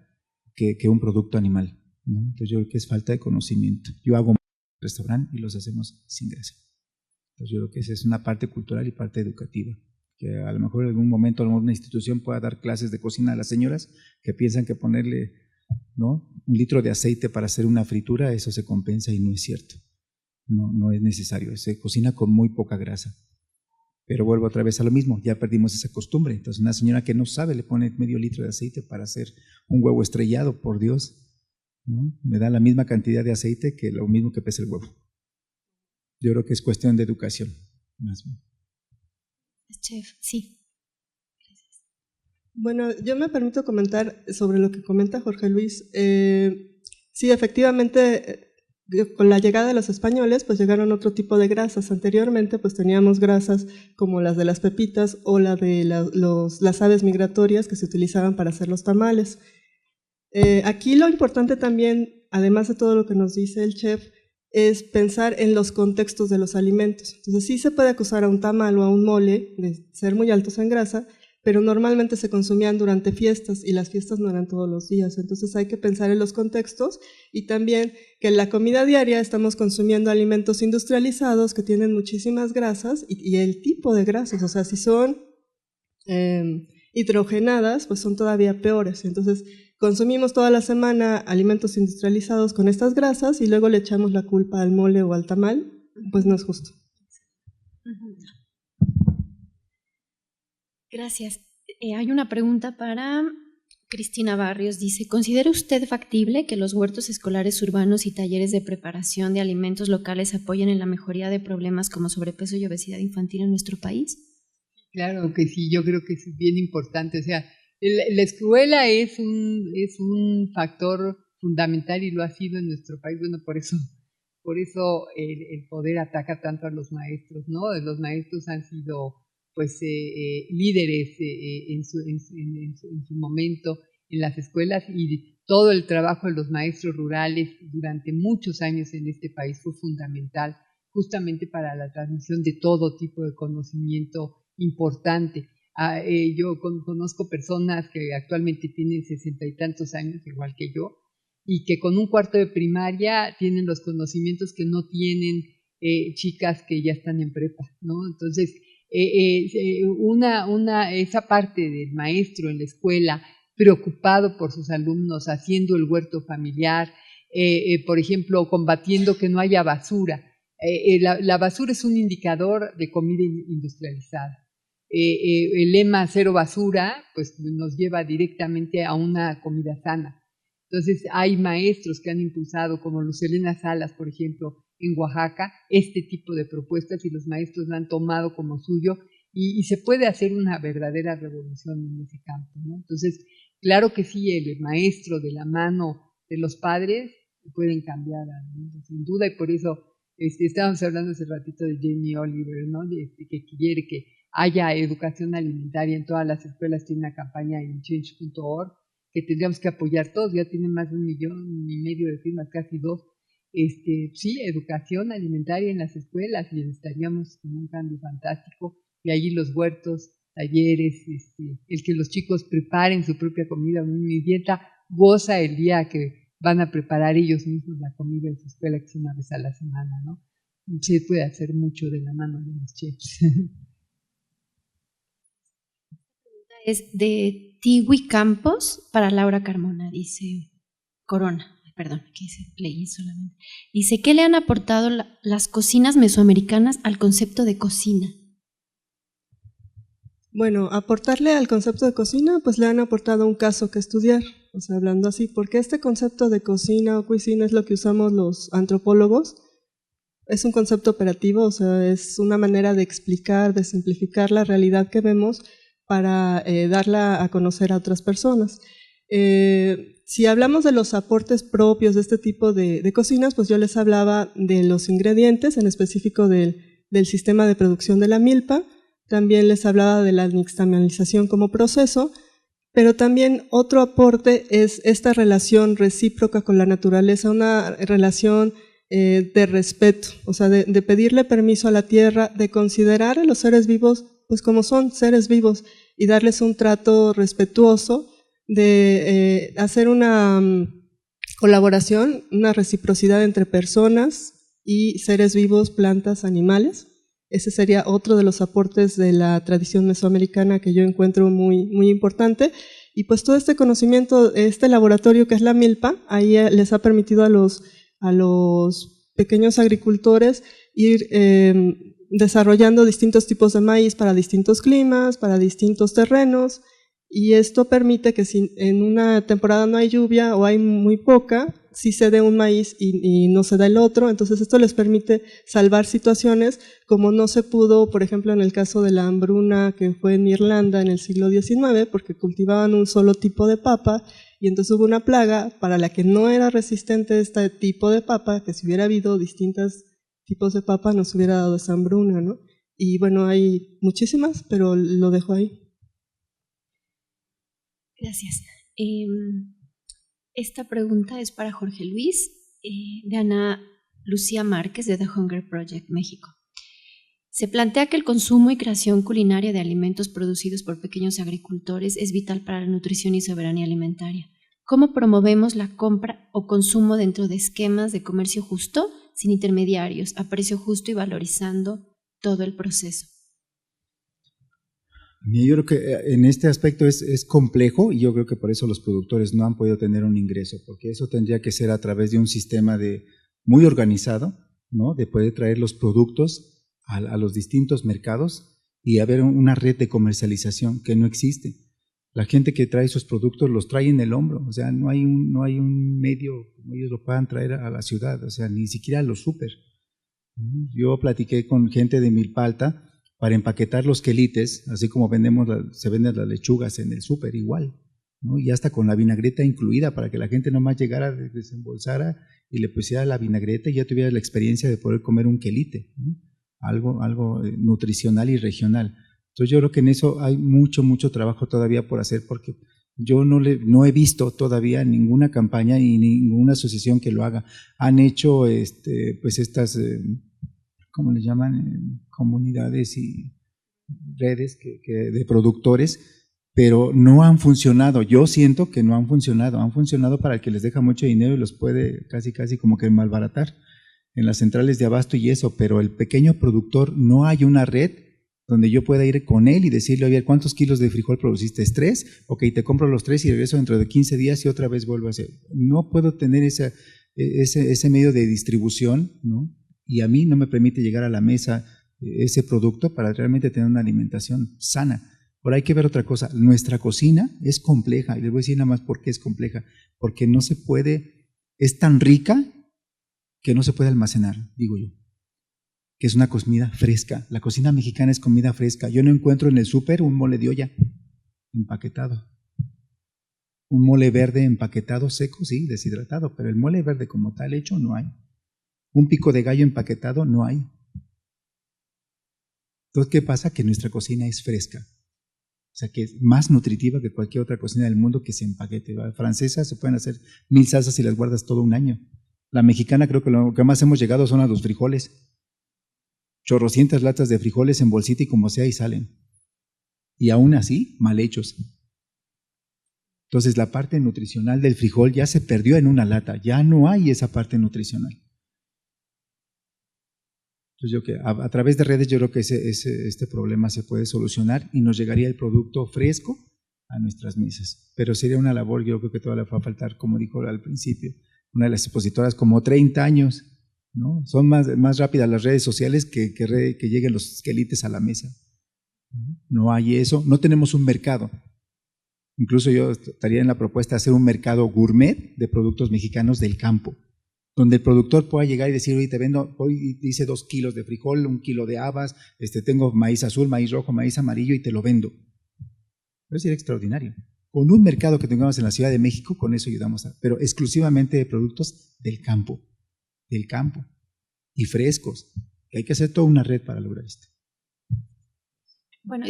[SPEAKER 3] que un producto animal, ¿no? Entonces yo creo que es falta de conocimiento. Yo hago restaurante y los hacemos sin grasa. Entonces yo creo que esa es una parte cultural y parte educativa, que a lo mejor en algún momento una institución pueda dar clases de cocina a las señoras que piensan que ponerle, ¿no?, 1 litro de aceite para hacer una fritura, eso se compensa y no es cierto. No es necesario, se cocina con muy poca grasa. Pero vuelvo otra vez a lo mismo, ya perdimos esa costumbre. Entonces una señora que no sabe le pone medio litro de aceite para hacer un huevo estrellado, por Dios, ¿no? Me da la misma cantidad de aceite que lo mismo que pesa el huevo. Yo creo que es cuestión de educación, más bien.
[SPEAKER 1] Chef, sí. Gracias.
[SPEAKER 4] Bueno, yo me permito comentar sobre lo que comenta Jorge Luis. Sí, efectivamente, con la llegada de los españoles, pues llegaron otro tipo de grasas. Anteriormente, pues teníamos grasas como las de las pepitas o la de las aves migratorias que se utilizaban para hacer los tamales. Aquí lo importante también, además de todo lo que nos dice el chef, es pensar en los contextos de los alimentos. Entonces sí se puede acusar a un tamal o a un mole de ser muy altos en grasa, pero normalmente se consumían durante fiestas y las fiestas no eran todos los días. Entonces hay que pensar en los contextos y también que en la comida diaria estamos consumiendo alimentos industrializados que tienen muchísimas grasas y el tipo de grasas, o sea, si son hidrogenadas, pues son todavía peores. Entonces consumimos toda la semana alimentos industrializados con estas grasas y luego le echamos la culpa al mole o al tamal, pues no es justo.
[SPEAKER 1] Gracias. Hay una pregunta para Cristina Barrios. Dice, ¿considera usted factible que los huertos escolares urbanos y talleres de preparación de alimentos locales apoyen en la mejoría de problemas como sobrepeso y obesidad infantil en nuestro país?
[SPEAKER 2] Claro que sí, yo creo que es bien importante. O sea, la escuela es un factor fundamental y lo ha sido en nuestro país. Bueno, por eso el poder ataca tanto a los maestros, ¿no? Los maestros han sido pues líderes en su momento en las escuelas, y todo el trabajo de los maestros rurales durante muchos años en este país fue fundamental justamente para la transmisión de todo tipo de conocimiento importante. Yo conozco personas que actualmente tienen 60 y tantos años, igual que yo, y que con un cuarto de primaria tienen los conocimientos que no tienen chicas que ya están en prepa, ¿no? Entonces, esa parte del maestro en la escuela preocupado por sus alumnos, haciendo el huerto familiar, por ejemplo, combatiendo que no haya basura. La basura es un indicador de comida industrializada. El lema cero basura pues nos lleva directamente a una comida sana. Entonces hay maestros que han impulsado, como Luz Helena Salas, por ejemplo, en Oaxaca, este tipo de propuestas, y los maestros la han tomado como suyo, y se puede hacer una verdadera revolución en ese campo, ¿no? Entonces, claro que sí, el maestro de la mano de los padres pueden cambiar al mundo, sin duda, y por eso estábamos hablando hace ratito de Jamie Oliver, ¿no? Que quiere que haya educación alimentaria en todas las escuelas. Tiene una campaña en change.org que tendríamos que apoyar todos, ya tiene más de 1,5 millones de firmas, casi 2. Sí, educación alimentaria en las escuelas, y estaríamos con un cambio fantástico, y allí los huertos, talleres, el que los chicos preparen su propia comida. Mi dieta goza el día que van a preparar ellos mismos la comida en su escuela, que es una vez a la semana, ¿no? se puede hacer mucho de la mano de los chefs.
[SPEAKER 1] Es de Tiwi Campos para Laura Carmona, dice Corona. Perdón, aquí leí solamente. Dice, ¿qué le han aportado las cocinas mesoamericanas al concepto de cocina?
[SPEAKER 4] Bueno, aportarle al concepto de cocina, pues le han aportado un caso que estudiar, o sea, hablando así, porque este concepto de cocina o cuisine es lo que usamos los antropólogos, es un concepto operativo, o sea, es una manera de explicar, de simplificar la realidad que vemos para darla a conocer a otras personas. Si hablamos de los aportes propios de este tipo de cocinas, pues yo les hablaba de los ingredientes, en específico del sistema de producción de la milpa. También les hablaba de la nixtamalización como proceso, pero también otro aporte es esta relación recíproca con la naturaleza, una relación de respeto, o sea, de pedirle permiso a la tierra, de considerar a los seres vivos pues como son seres vivos y darles un trato respetuoso, de hacer una colaboración, una reciprocidad entre personas y seres vivos, plantas, animales. Ese sería otro de los aportes de la tradición mesoamericana que yo encuentro muy, muy importante. Y pues todo este conocimiento, este laboratorio que es la milpa, ahí les ha permitido a los pequeños agricultores ir desarrollando distintos tipos de maíz para distintos climas, para distintos terrenos, y esto permite que si en una temporada no hay lluvia o hay muy poca, sí se dé un maíz y no se da el otro. Entonces esto les permite salvar situaciones como no se pudo, por ejemplo, en el caso de la hambruna que fue en Irlanda en el siglo XIX, porque cultivaban un solo tipo de papa y entonces hubo una plaga para la que no era resistente este tipo de papa, que si hubiera habido distintos tipos de papa nos hubiera dado esa hambruna, ¿no? Y bueno, hay muchísimas, pero lo dejo ahí.
[SPEAKER 1] Gracias. Esta pregunta es para Jorge Luis, de Ana Lucía Márquez, de The Hunger Project, México. Se plantea que el consumo y creación culinaria de alimentos producidos por pequeños agricultores es vital para la nutrición y soberanía alimentaria. ¿Cómo promovemos la compra o consumo dentro de esquemas de comercio justo, sin intermediarios, a precio justo y valorizando todo el proceso?
[SPEAKER 3] Yo creo que en este aspecto es complejo, y yo creo que por eso los productores no han podido tener un ingreso, porque eso tendría que ser a través de un sistema muy organizado, ¿no? De poder traer los productos a los distintos mercados y haber una red de comercialización que no existe. La gente que trae esos productos los trae en el hombro, o sea, no hay un medio como ellos lo puedan traer a la ciudad, o sea, ni siquiera a los súper. Yo platiqué con gente de Milpa Alta para empaquetar los quelites, así como se venden las lechugas en el súper, igual, ¿no? Y hasta con la vinagreta incluida, para que la gente nomás llegara, desembolsara y le pusiera la vinagreta y ya tuviera la experiencia de poder comer un quelite, ¿no? Algo nutricional y regional. Entonces yo creo que en eso hay mucho trabajo todavía por hacer, porque yo no he visto todavía ninguna campaña y ninguna asociación que lo haga. Han hecho pues estas ¿cómo le llaman? Comunidades y redes de productores, pero no han funcionado. Yo siento que no han funcionado para el que les deja mucho dinero y los puede casi como que malbaratar en las centrales de abasto y eso, pero el pequeño productor no hay una red donde yo pueda ir con él y decirle, oye, ¿cuántos kilos de frijol produciste? ¿3? Ok, te compro los 3 y regreso dentro de 15 días y otra vez vuelvo a hacer. No puedo tener ese medio de distribución, ¿no? Y a mí no me permite llegar a la mesa ese producto para realmente tener una alimentación sana. Ahora hay que ver otra cosa, nuestra cocina es compleja, y les voy a decir nada más por qué es compleja, porque no se puede, es tan rica que no se puede almacenar, digo yo, que es una comida fresca. La cocina mexicana es comida fresca. Yo no encuentro en el súper un mole de olla empaquetado, un mole verde empaquetado seco, sí, deshidratado, pero el mole verde como tal hecho no hay. Un pico de gallo empaquetado no hay. Entonces, ¿qué pasa? Que nuestra cocina es fresca. O sea, que es más nutritiva que cualquier otra cocina del mundo que se empaquete. La francesa se pueden hacer 1000 salsas y las guardas todo un año. La mexicana creo que lo que más hemos llegado son a los frijoles. Chorrocientas latas de frijoles en bolsita y como sea y salen. Y aún así, mal hechos. Entonces, la parte nutricional del frijol ya se perdió en una lata. Ya no hay esa parte nutricional. Entonces a través de redes yo creo que este problema se puede solucionar y nos llegaría el producto fresco a nuestras mesas. Pero sería una labor, yo creo que todavía le va a faltar, como dijo al principio, una de las expositoras, como 30 años, ¿no? Son más rápidas las redes sociales que lleguen los esquelites a la mesa. No hay eso, no tenemos un mercado. Incluso yo estaría en la propuesta de hacer un mercado gourmet de productos mexicanos del campo, donde el productor pueda llegar y decir, oye, te vendo, hoy hice 2 kilos de frijol, 1 kilo de habas, tengo maíz azul, maíz rojo, maíz amarillo y te lo vendo. Eso sería extraordinario. Con un mercado que tengamos en la Ciudad de México, con eso ayudamos, pero exclusivamente de productos del campo y frescos, que hay que hacer toda una red para lograr esto.
[SPEAKER 1] Bueno,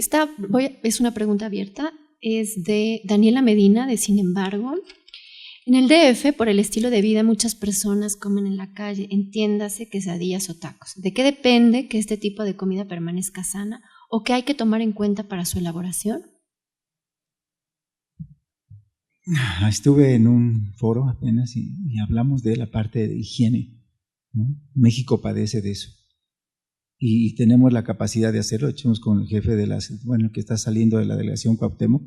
[SPEAKER 1] es una pregunta abierta, es de Daniela Medina, de Sin embargo. En el DF, por el estilo de vida, muchas personas comen en la calle, entiéndase quesadillas o tacos. ¿De qué depende que este tipo de comida permanezca sana o qué hay que tomar en cuenta para su elaboración?
[SPEAKER 3] Estuve en un foro apenas y hablamos de la parte de higiene, ¿no? México padece de eso y tenemos la capacidad de hacerlo. Echamos con el jefe que está saliendo de la delegación Cuauhtémoc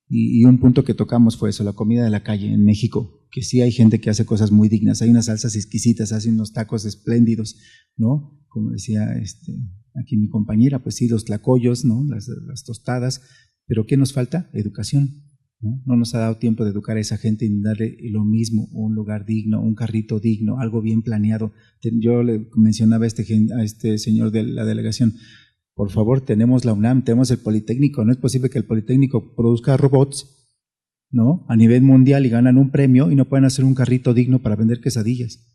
[SPEAKER 3] y un punto que tocamos fue eso, la comida de la calle en México, que sí hay gente que hace cosas muy dignas, hay unas salsas exquisitas, hace unos tacos espléndidos, ¿no? Como decía aquí mi compañera, pues sí, los tlacoyos, ¿no? Las tostadas, pero ¿qué nos falta? Educación. No nos ha dado tiempo de educar a esa gente y darle lo mismo, un lugar digno, un carrito digno, algo bien planeado. Yo le mencionaba a este señor de la delegación, por favor, tenemos la UNAM, tenemos el Politécnico, no es posible que el Politécnico produzca robots, ¿no? A nivel mundial y ganan un premio y no pueden hacer un carrito digno para vender quesadillas.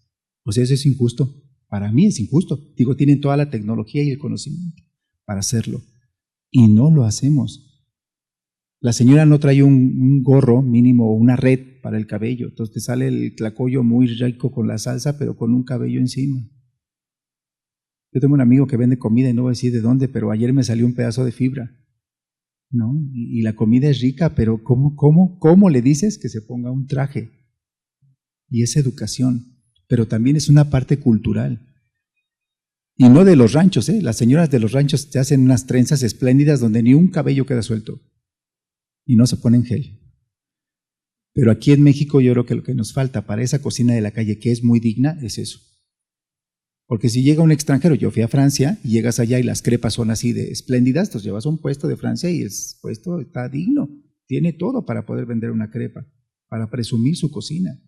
[SPEAKER 3] O sea, eso es injusto. Para mí es injusto. Digo, tienen toda la tecnología y el conocimiento para hacerlo y no lo hacemos. La señora no trae un gorro mínimo o una red para el cabello, entonces te sale el tlacoyo muy rico con la salsa, pero con un cabello encima. Yo tengo un amigo que vende comida y no voy a decir de dónde, pero ayer me salió un pedazo de fibra, ¿no? Y la comida es rica, pero ¿cómo le dices que se ponga un traje? Y es educación, pero también es una parte cultural. Y no de los ranchos, ¿eh? Las señoras de los ranchos te hacen unas trenzas espléndidas donde ni un cabello queda suelto. Y no se ponen gel. Pero aquí en México yo creo que lo que nos falta para esa cocina de la calle, que es muy digna, es eso. Porque si llega un extranjero, yo fui a Francia, y llegas allá y las crepas son así de espléndidas, entonces llevas un puesto de Francia y el puesto está digno, tiene todo para poder vender una crepa, para presumir su cocina.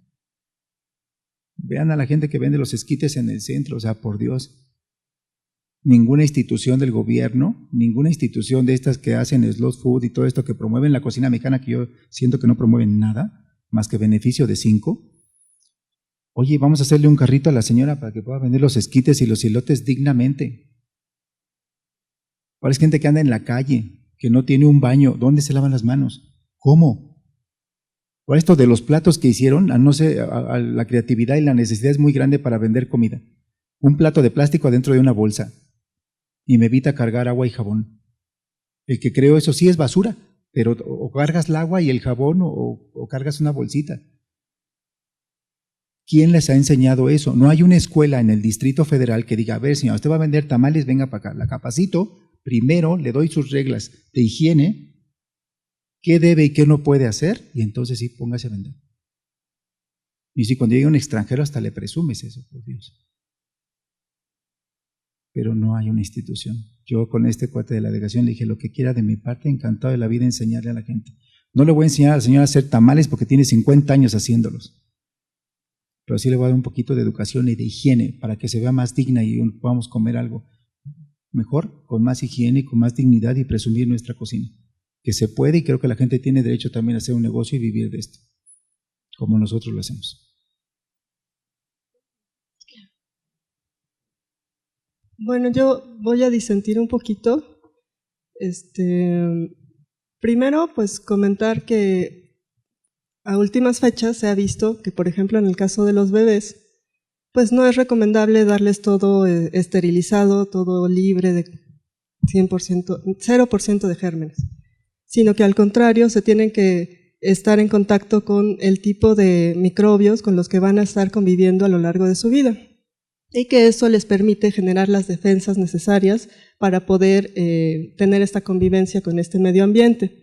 [SPEAKER 3] Vean a la gente que vende los esquites en el centro, o sea, por Dios. Ninguna institución del gobierno, ninguna institución de estas que hacen slow food y todo esto que promueven la cocina mexicana, que yo siento que no promueven nada, más que beneficio de 5. Oye, vamos a hacerle un carrito a la señora para que pueda vender los esquites y los elotes dignamente. Ahora es gente que anda en la calle, que no tiene un baño. ¿Dónde se lavan las manos? ¿Cómo? Por esto de los platos que hicieron, no sé, la creatividad y la necesidad es muy grande para vender comida. Un plato de plástico adentro de una bolsa. Y me evita cargar agua y jabón. El que creó eso sí es basura, pero o cargas el agua y el jabón o cargas una bolsita. ¿Quién les ha enseñado eso? No hay una escuela en el Distrito Federal que diga, a ver, señor, usted va a vender tamales, venga para acá. La capacito, primero le doy sus reglas de higiene, qué debe y qué no puede hacer, y entonces sí, póngase a vender. Y si cuando llega un extranjero hasta le presumes eso, por Dios. Pero no hay una institución. Yo con este cuate de la delegación le dije, lo que quiera de mi parte, encantado de la vida enseñarle a la gente. No le voy a enseñar a la señora a hacer tamales porque tiene 50 años haciéndolos. Pero sí le voy a dar un poquito de educación y de higiene para que se vea más digna y podamos comer algo mejor, con más higiene, con más dignidad y presumir nuestra cocina. Que se puede y creo que la gente tiene derecho también a hacer un negocio y vivir de esto, como nosotros lo hacemos.
[SPEAKER 4] Bueno, yo voy a disentir un poquito. Primero, pues comentar que a últimas fechas se ha visto que, por ejemplo, en el caso de los bebés, pues no es recomendable darles todo esterilizado, todo libre de 100%, 0% de gérmenes, sino que al contrario se tienen que estar en contacto con el tipo de microbios con los que van a estar conviviendo a lo largo de su vida. y que eso les permite generar las defensas necesarias para poder tener esta convivencia con este medio ambiente.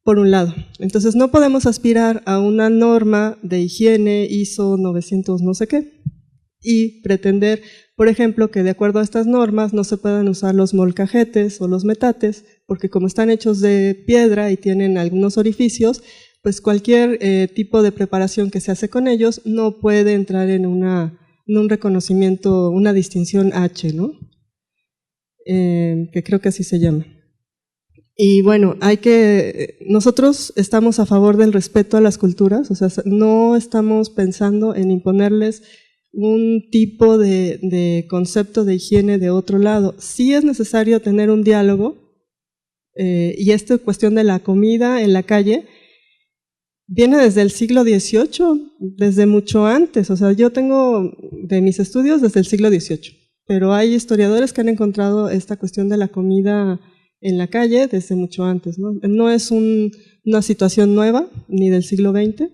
[SPEAKER 4] Por un lado, entonces no podemos aspirar a una norma de higiene ISO 900 no sé qué y pretender, por ejemplo, que de acuerdo a estas normas no se puedan usar los molcajetes o los metates, porque como están hechos de piedra y tienen algunos orificios, pues cualquier tipo de preparación que se hace con ellos no puede entrar en un reconocimiento, una distinción H, ¿no? Que creo que así se llama. Y bueno, nosotros estamos a favor del respeto a las culturas, o sea, no estamos pensando en imponerles un tipo de concepto de higiene de otro lado. Sí es necesario tener un diálogo, y esta cuestión de la comida en la calle viene desde el siglo XVIII, desde mucho antes, o sea, yo tengo de mis estudios desde el siglo XVIII, pero hay historiadores que han encontrado esta cuestión de la comida en la calle desde mucho antes, ¿no? No es una situación nueva, ni del siglo XX,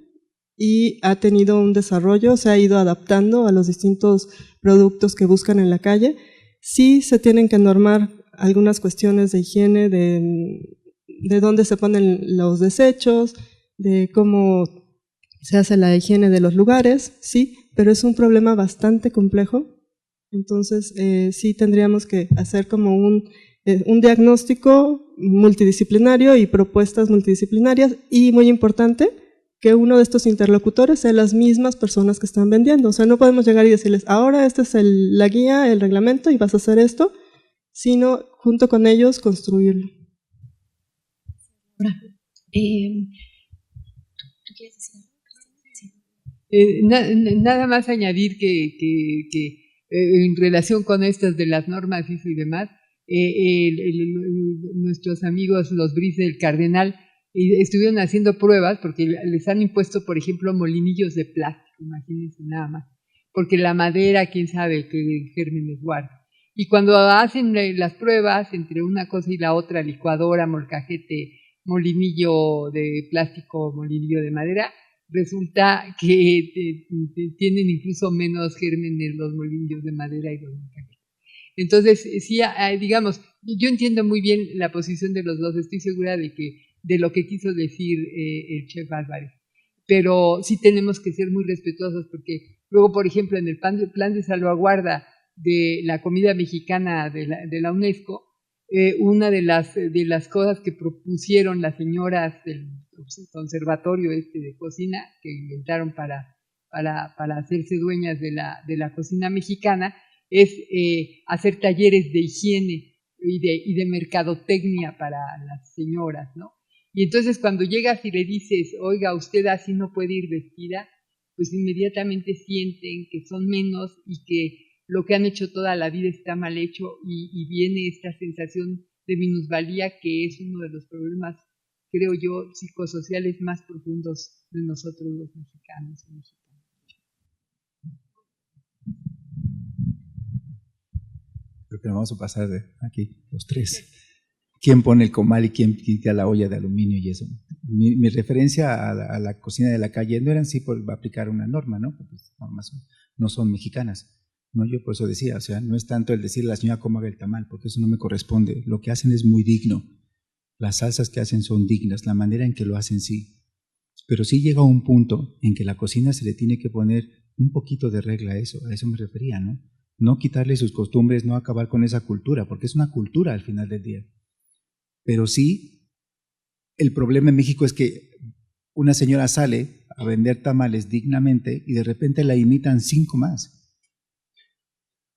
[SPEAKER 4] y ha tenido un desarrollo, se ha ido adaptando a los distintos productos que buscan en la calle. Sí se tienen que normar algunas cuestiones de higiene, de dónde se ponen los desechos, de cómo se hace la higiene de los lugares, sí, pero es un problema bastante complejo, entonces sí tendríamos que hacer como un diagnóstico multidisciplinario y propuestas multidisciplinarias, y muy importante, que uno de estos interlocutores sea las mismas personas que están vendiendo. O sea, no podemos llegar y decirles, ahora esta es la guía, el reglamento y vas a hacer esto, sino junto con ellos construirlo.
[SPEAKER 1] ¿Tú quieres decir algo?
[SPEAKER 2] Sí. Nada más añadir que en relación con estas de las normas y demás, nuestros amigos los Bris del Cardenal estuvieron haciendo pruebas porque les han impuesto, por ejemplo, molinillos de plástico, imagínense nada más, porque la madera, quién sabe qué gérmenes guarda. Y cuando hacen las pruebas entre una cosa y la otra, licuadora, molcajete, molinillo de plástico, molinillo de madera, resulta que tienen incluso menos gérmenes los molinillos de madera y los molcajetes. Entonces, sí, digamos, yo entiendo muy bien la posición de los dos, estoy segura de lo que quiso decir el chef Álvarez, pero sí tenemos que ser muy respetuosos porque luego, por ejemplo, en el plan de salvaguarda de la comida mexicana de la UNESCO, una de las cosas que propusieron las señoras del conservatorio de cocina que inventaron para hacerse dueñas de la cocina mexicana es hacer talleres de higiene y de mercadotecnia para las señoras, ¿no? Y entonces cuando llegas y le dices, oiga, usted así no puede ir vestida, pues inmediatamente sienten que son menos y que lo que han hecho toda la vida está mal hecho, y viene esta sensación de minusvalía que es uno de los problemas, creo yo, psicosociales más profundos de nosotros los mexicanos y mexicanas.
[SPEAKER 3] Creo que nos vamos a pasar de aquí, los tres. ¿Quién pone el comal y quién quita la olla de aluminio y eso? Mi referencia a la cocina de la calle no era en sí por aplicar una norma, ¿no? Porque las normas no son mexicanas. No, yo por eso decía, o sea, no es tanto el decir a la señora cómo haga el tamal, porque eso no me corresponde. Lo que hacen es muy digno. Las salsas que hacen son dignas, la manera en que lo hacen sí. Pero sí llega un punto en que la cocina se le tiene que poner un poquito de regla a eso me refería, ¿no? No quitarle sus costumbres, no acabar con esa cultura, porque es una cultura al final del día. Pero sí, el problema en México es que una señora sale a vender tamales dignamente y de repente la imitan 5 más.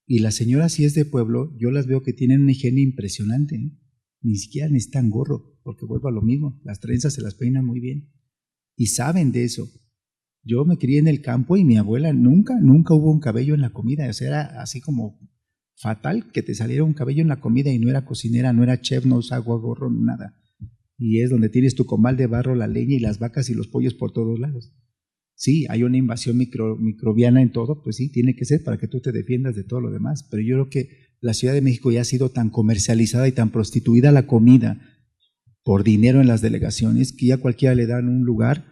[SPEAKER 3] Y las señoras, si es de pueblo, yo las veo que tienen una higiene impresionante, ¿eh? Ni siquiera necesitan gorro, porque vuelvo a lo mismo, las trenzas se las peinan muy bien y saben de eso. Yo me crié en el campo y mi abuela nunca hubo un cabello en la comida, o sea, era así como fatal que te saliera un cabello en la comida, y no era cocinera, no era chef, no usaba gorro, nada. Y es donde tienes tu comal de barro, la leña y las vacas y los pollos por todos lados. Sí, hay una invasión microbiana en todo, pues sí, tiene que ser para que tú te defiendas de todo lo demás, pero yo creo que la Ciudad de México ya ha sido tan comercializada y tan prostituida la comida por dinero en las delegaciones que ya cualquiera le dan un lugar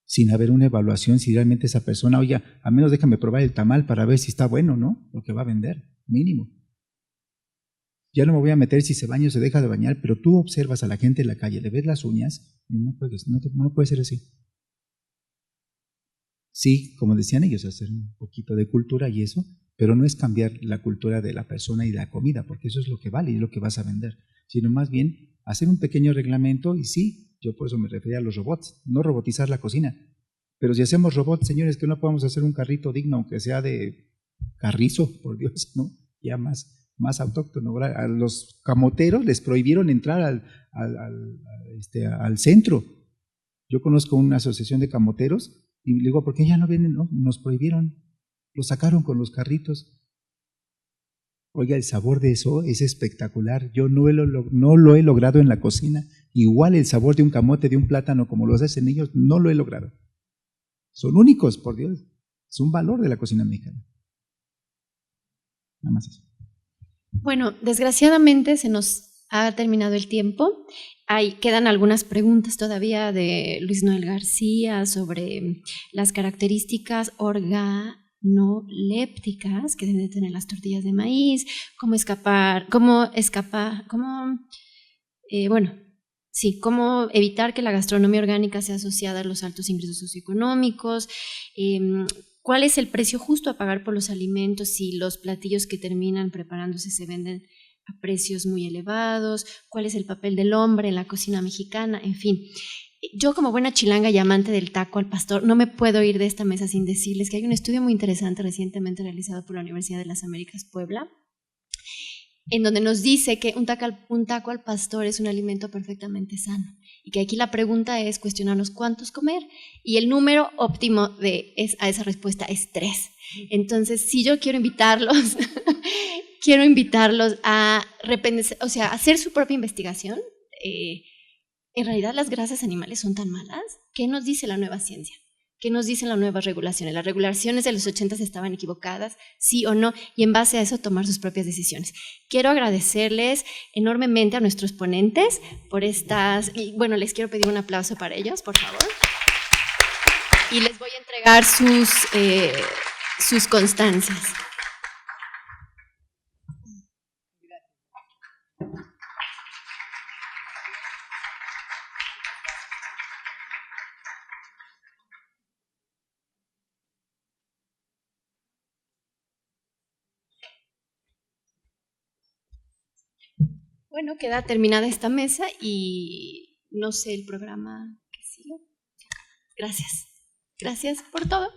[SPEAKER 3] sin haber una evaluación si realmente esa persona, oye, al menos déjame probar el tamal para ver si está bueno, ¿no? Lo que va a vender, mínimo. Ya no me voy a meter si se baña o se deja de bañar, pero tú observas a la gente en la calle, le ves las uñas y no puede ser así. Sí, como decían ellos, hacer un poquito de cultura y eso, pero no es cambiar la cultura de la persona y de la comida, porque eso es lo que vale y es lo que vas a vender, sino más bien hacer un pequeño reglamento y sí, yo por eso me refería a los robots, no robotizar la cocina. Pero si hacemos robots, señores, que no podemos hacer un carrito digno, aunque sea de carrizo, por Dios, ¿no? Ya más autóctono. A los camoteros les prohibieron entrar al centro. Yo conozco una asociación de camoteros y le digo, ¿por qué ya no vienen? No, nos prohibieron, lo sacaron con los carritos. Oiga, el sabor de eso es espectacular. Yo no lo he logrado en la cocina. Igual el sabor de un camote, de un plátano, como lo hacen ellos, no lo he logrado. Son únicos, por Dios. Es un valor de la cocina mexicana. Nada más eso.
[SPEAKER 1] Bueno, desgraciadamente se nos ha terminado el tiempo. Quedan algunas preguntas todavía de Luis Noel García sobre las características organolépticas que deben de tener las tortillas de maíz, cómo evitar que la gastronomía orgánica sea asociada a los altos ingresos socioeconómicos, cuál es el precio justo a pagar por los alimentos si los platillos que terminan preparándose se venden a precios muy elevados, cuál es el papel del hombre en la cocina mexicana, en fin. Yo como buena chilanga y amante del taco al pastor no me puedo ir de esta mesa sin decirles que hay un estudio muy interesante recientemente realizado por la Universidad de las Américas Puebla, en donde nos dice que un taco al pastor es un alimento perfectamente sano y que aquí la pregunta es cuestionarnos cuántos comer y el número óptimo a esa respuesta es 3. Entonces, si yo quiero invitarlos a hacer su propia investigación. ¿En realidad las grasas animales son tan malas? ¿Qué nos dice la nueva ciencia? ¿Qué nos dicen las nuevas regulaciones? ¿Las regulaciones de los 80 estaban equivocadas? ¿Sí o no? Y en base a eso tomar sus propias decisiones. Quiero agradecerles enormemente a nuestros ponentes por les quiero pedir un aplauso para ellos, por favor. Y les voy a entregar sus constancias. Bueno, queda terminada esta mesa y no sé el programa que sigue. Gracias. Gracias por todo.